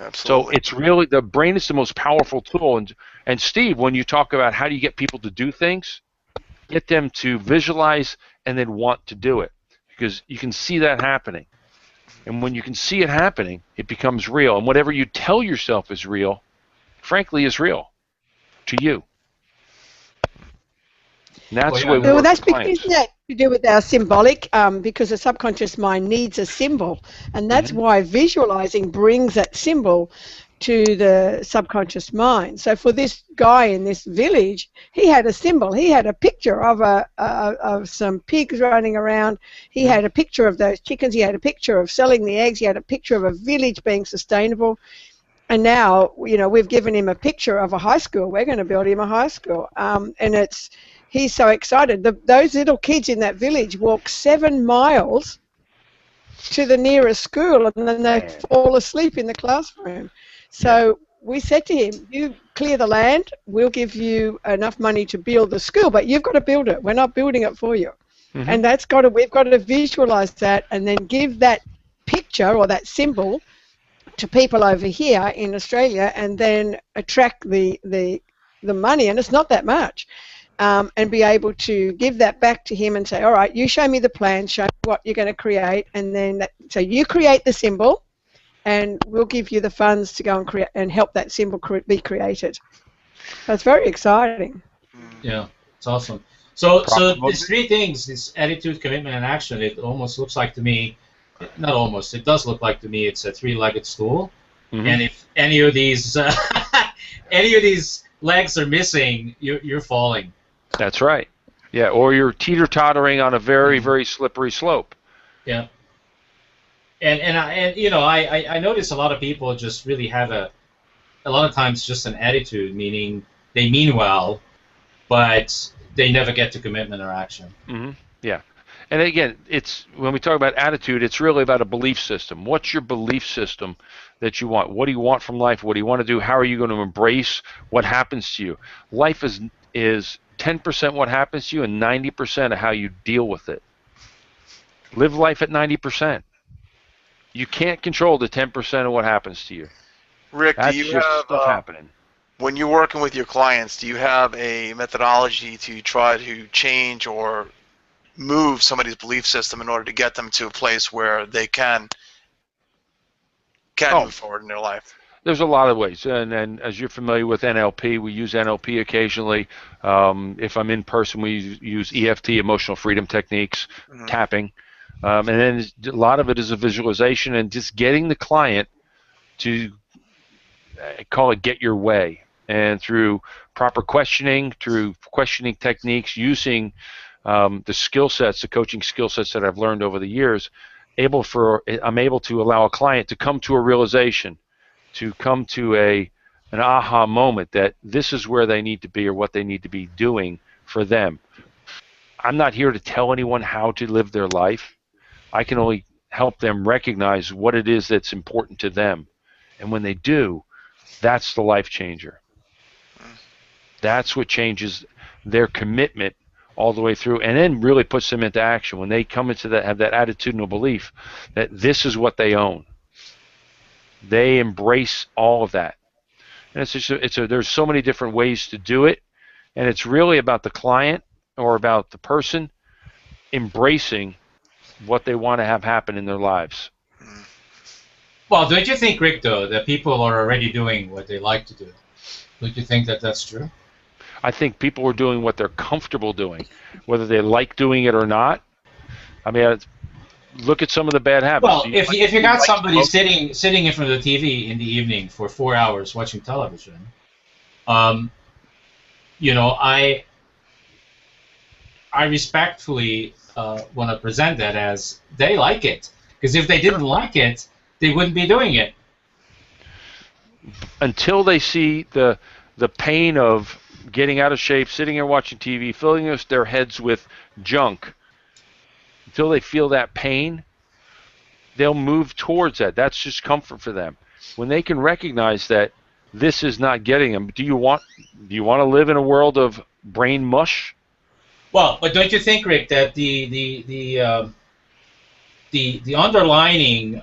Absolutely. So it's really, the brain is the most powerful tool. And Steve, when you talk about how do you get people to do things, get them to visualize and then want to do it, because you can see that happening. And when you can see it happening, it becomes real. And whatever you tell yourself is real, frankly, is real to you. And that's the way we work that's with clients. because that to do with our symbolic, because the subconscious mind needs a symbol, and that's why visualizing brings that symbol to the subconscious mind. So for this guy in this village, he had a symbol. He had a picture of some pigs running around. He had a picture of those chickens. He had a picture of selling the eggs. He had a picture of a village being sustainable. And now, you know, we've given him a picture of a high school. We're going to build him a high school, and he's so excited. Those little kids in that village walk 7 miles to the nearest school, and then they fall asleep in the classroom. So we said to him, you clear the land, we'll give you enough money to build the school, but you've got to build it. We're not building it for you. And we've got to visualize that and then give that picture or that symbol to people over here in Australia, and then attract the money, and it's not that much. And be able to give that back to him and say, all right, you show me the plan, show me what you're going to create, and then so you create the symbol, and we'll give you the funds to go and create and help that symbol be created. That's very exciting. Yeah, it's awesome. So these 3 things: this attitude, commitment, and action. It almost looks like to me, not almost, it does look like to me, it's a 3-legged stool. And if any of these legs are missing, you're falling. That's right. Yeah, or you're teeter-tottering on a very, very slippery slope. Yeah. And you know, I notice a lot of people just really have a lot of times just an attitude, meaning they mean well, but they never get to commitment or action. Yeah. And again, it's when we talk about attitude, it's really about a belief system. What's your belief system that you want? What do you want from life? What do you want to do? How are you going to embrace what happens to you? Life is 10% what happens to you and 90% of how you deal with it. Live life at 90%. You can't control the 10% of what happens to you. Rick, That's do you just have stuff happening. When you're working with your clients, do you have a methodology to try to change or move somebody's belief system in order to get them to a place where they can move forward in their life? There's a lot of ways, and as you're familiar with NLP, we use NLP occasionally. If I'm in person, we use EFT, emotional freedom techniques, tapping, and then a lot of it is a visualization and just getting the client to call it get your way, and through proper questioning, through questioning techniques, using the skill sets, the coaching skill sets that I've learned over the years, I'm able to allow a client to come to a realization, to come to an aha moment that this is where they need to be or what they need to be doing for them. I'm not here to tell anyone how to live their life. I can only help them recognize what it is that's important to them. And when they do, that's the life changer. That's what changes their commitment all the way through, and then really puts them into action when they come into that, have that attitudinal belief that this is what they own. They embrace all of that, and there's so many different ways to do it, and it's really about the client or about the person embracing what they want to have happen in their lives. Well, don't you think, Rick, though, that people are already doing what they like to do? Don't you think that that's true? I think people are doing what they're comfortable doing, whether they like doing it or not. I mean, look at some of the bad habits. Well, if you got somebody sitting in front of the TV in the evening for 4 hours watching television, you know, I respectfully want to present that as they like it, because if they didn't like it, they wouldn't be doing it. Until they see the pain of getting out of shape, sitting here watching TV, filling their heads with junk, until they feel that pain, they'll move towards that. That's just comfort for them. When they can recognize that this is not getting them, do you want to live in a world of brain mush? Well, but don't you think, Rick, that the underlining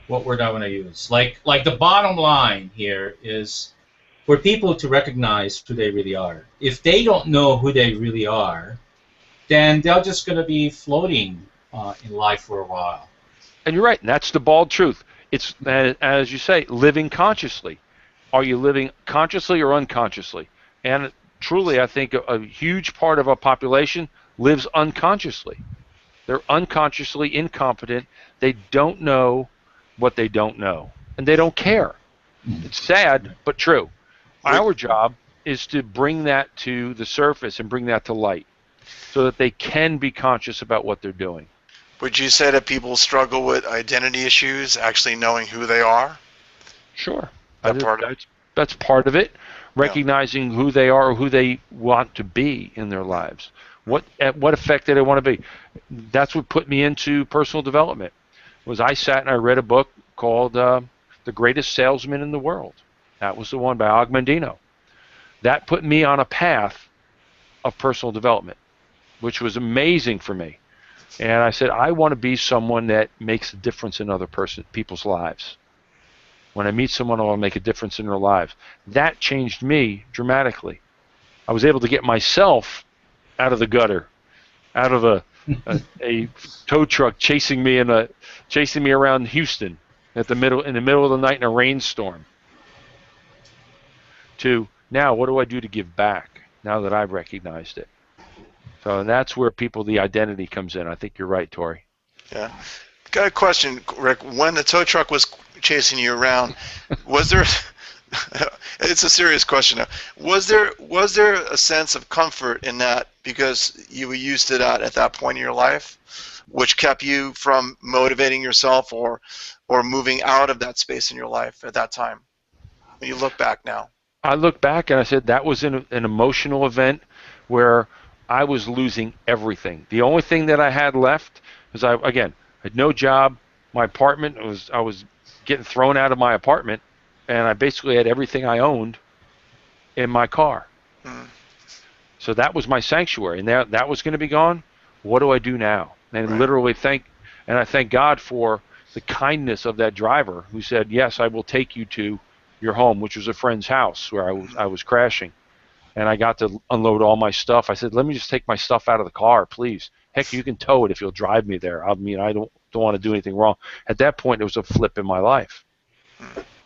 what word I want to use. Like the bottom line here is for people to recognize who they really are. If they don't know who they really are, then they're just going to be floating in life for a while. And you're right, and that's the bald truth. It's, as you say, living consciously. Are you living consciously or unconsciously? And truly, I think a huge part of our population lives unconsciously. They're unconsciously incompetent. They don't know what they don't know, and they don't care. It's sad, but true. Our job is to bring that to the surface and bring that to light so that they can be conscious about what they're doing. Would you say that people struggle with identity issues, actually knowing who they are? Sure. That's part of it. Recognizing who they are or who they want to be in their lives. What effect do they want to be? That's what put me into personal development. Was I sat and I read a book called The Greatest Salesman in the World. That was the one by Og Mandino. That put me on a path of personal development, which was amazing for me. And I said, I want to be someone that makes a difference in other people's lives. When I meet someone, I want to make a difference in their lives. That changed me dramatically. I was able to get myself out of the gutter, out of a tow truck chasing me around Houston in the middle of the night in a rainstorm. To now, what do I do to give back now that I've recognized it? So that's where the identity comes in. I think you're right, Tori. Yeah. Got a question, Rick. When the tow truck was chasing you around, was there? It's a serious question. Was there a sense of comfort in that because you were used to that at that point in your life, which kept you from motivating yourself or moving out of that space in your life at that time? When you look back now, I look back and I said that was an emotional event where I was losing everything. The only thing that I had left was I had no job. My apartment I was getting thrown out of my apartment, and I basically had everything I owned in my car. So that was my sanctuary, and that was going to be gone. What do I do now? And I thank God for the kindness of that driver who said, yes, I will take you to your home, which was a friend's house where I was crashing. And I got to unload all my stuff. I said, let me just take my stuff out of the car, please. Heck, you can tow it if you'll drive me there. I mean, I don't want to do anything wrong. At that point, it was a flip in my life.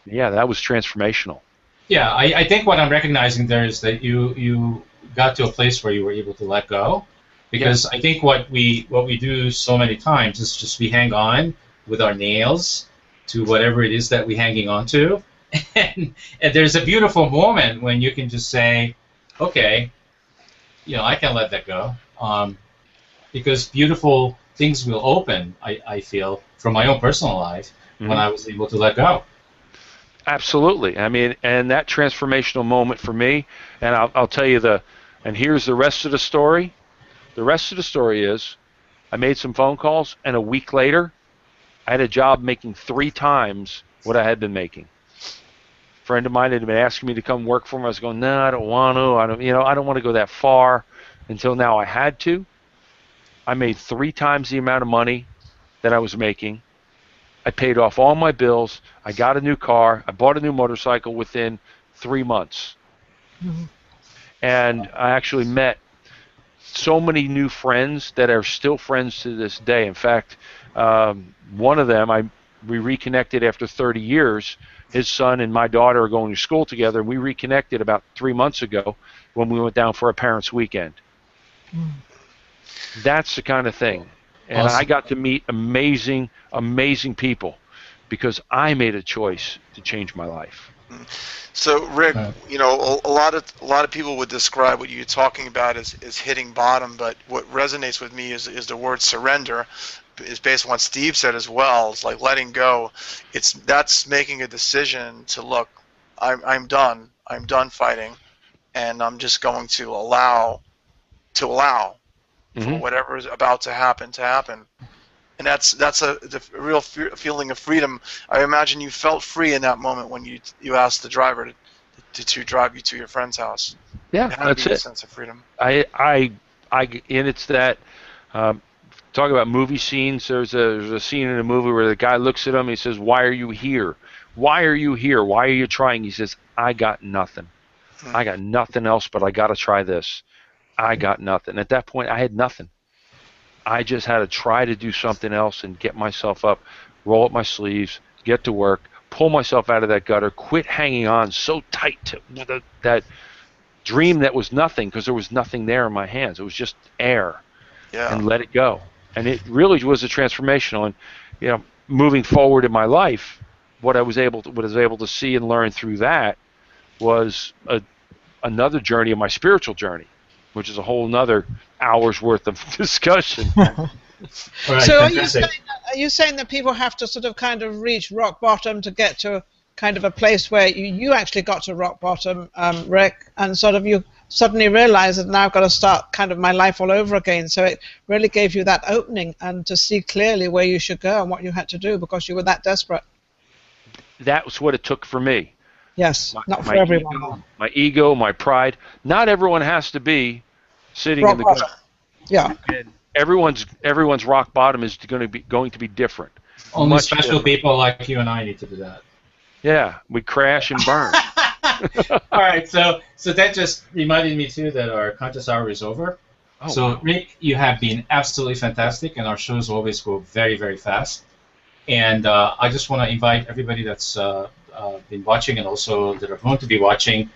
Yeah, that was transformational. Yeah, I think what I'm recognizing there is that you got to a place where you were able to let go. Because I think what we do so many times is just we hang on with our nails to whatever it is that we're hanging on to. And there's a beautiful moment when you can just say, okay, I can let that go. Because beautiful things will open, I feel, from my own personal life when I was able to let go. Absolutely. I mean, and that transformational moment for me, and I'll tell you and here's the rest of the story. The rest of the story is I made some phone calls, and a week later, I had a job making 3 times what I had been making. A friend of mine had been asking me to come work for him. I was going, no, I don't want to. I don't want to go that far. Until now I had to. I made 3 times the amount of money that I was making. I paid off all my bills. I got a new car. I bought a new motorcycle within 3 months. And I actually met so many new friends that are still friends to this day. In fact, one of them, we reconnected after 30 years. His son and my daughter are going to school together, and we reconnected about 3 months ago when we went down for a parents' weekend. That's the kind of thing. And awesome. I got to meet amazing, amazing people because I made a choice to change my life. So, Rick, a lot of people would describe what you're talking about as hitting bottom, but what resonates with me is the word surrender. Is based on what Steve said as well. It's like letting go. That's making a decision to look. I'm done. I'm done fighting, and I'm just going to allow for whatever is about to happen. And that's the real feeling of freedom. I imagine you felt free in that moment when you asked the driver to drive you to your friend's house. Yeah, that's it. A sense of freedom. And it's that. talk about movie scenes. There's a scene in a movie where the guy looks at him. He says, "Why are you here? Why are you here? Why are you trying?" He says, "I got nothing. I got nothing else, but I got to try this. I got nothing." At that point, I had nothing. I just had to try to do something else and get myself up, roll up my sleeves, get to work, pull myself out of that gutter, quit hanging on so tight to that dream that was nothing, because there was nothing there in my hands. It was just air. Yeah. And let it go. And it really was a transformational. And moving forward in my life, what I was able to see and learn through that was another journey of my spiritual journey, which is a whole nother hour's worth of discussion. Right, so are you saying that people have to sort of kind of reach rock bottom to get to kind of a place where you actually got to rock bottom, Rick, and sort of you suddenly realized that now I've got to start kind of my life all over again. So it really gave you that opening and to see clearly where you should go and what you had to do because you were that desperate. That was what it took for me. Yes, not for everyone. My ego, my pride. Not everyone has to be sitting rock in the bottom. gutter. Yeah. And everyone's rock bottom is going to be different. Only Much special different. people like you and I need to do that. Yeah, we crash and burn. All right, so that just reminded me too that our contest hour is over. Oh, So wow. Rick, you have been absolutely fantastic, and our shows always go very, very fast. And I just want to invite everybody that's been watching and also that are going to be watching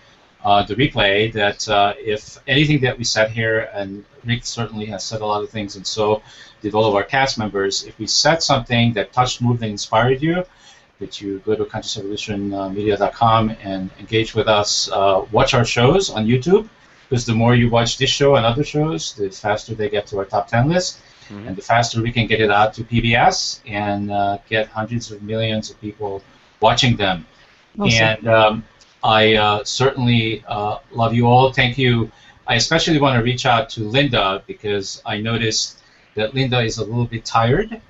the replay that if anything that we said here, and Rick certainly has said a lot of things, and so did all of our cast members, if we said something that touched, moved, and inspired you, that you go to ConsciousEvolutionMedia.com and engage with us. Watch our shows on YouTube, because the more you watch this show and other shows, the faster they get to our top 10 list, and the faster we can get it out to PBS and get hundreds of millions of people watching them. Awesome. And I certainly love you all. Thank you. I especially want to reach out to Linda, because I noticed that Linda is a little bit tired.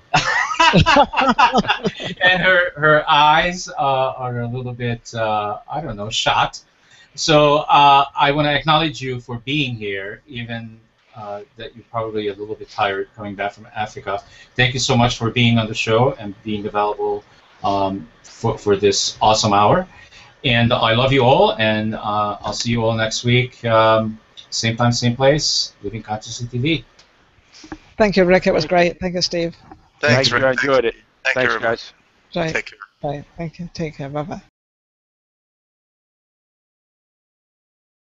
And her eyes are a little bit, I don't know, shot. So I want to acknowledge you for being here, even that you're probably a little bit tired coming back from Africa. Thank you so much for being on the show and being available for this awesome hour. And I love you all, and I'll see you all next week. Same time, same place, Living Consciously TV. Thank you, Rick. It was great. Thank you, Steve. Thanks, I Rick. enjoyed it. Thank you, Thanks, everybody. guys. Right. Take care. Right. Thank you. Take care. Bye-bye.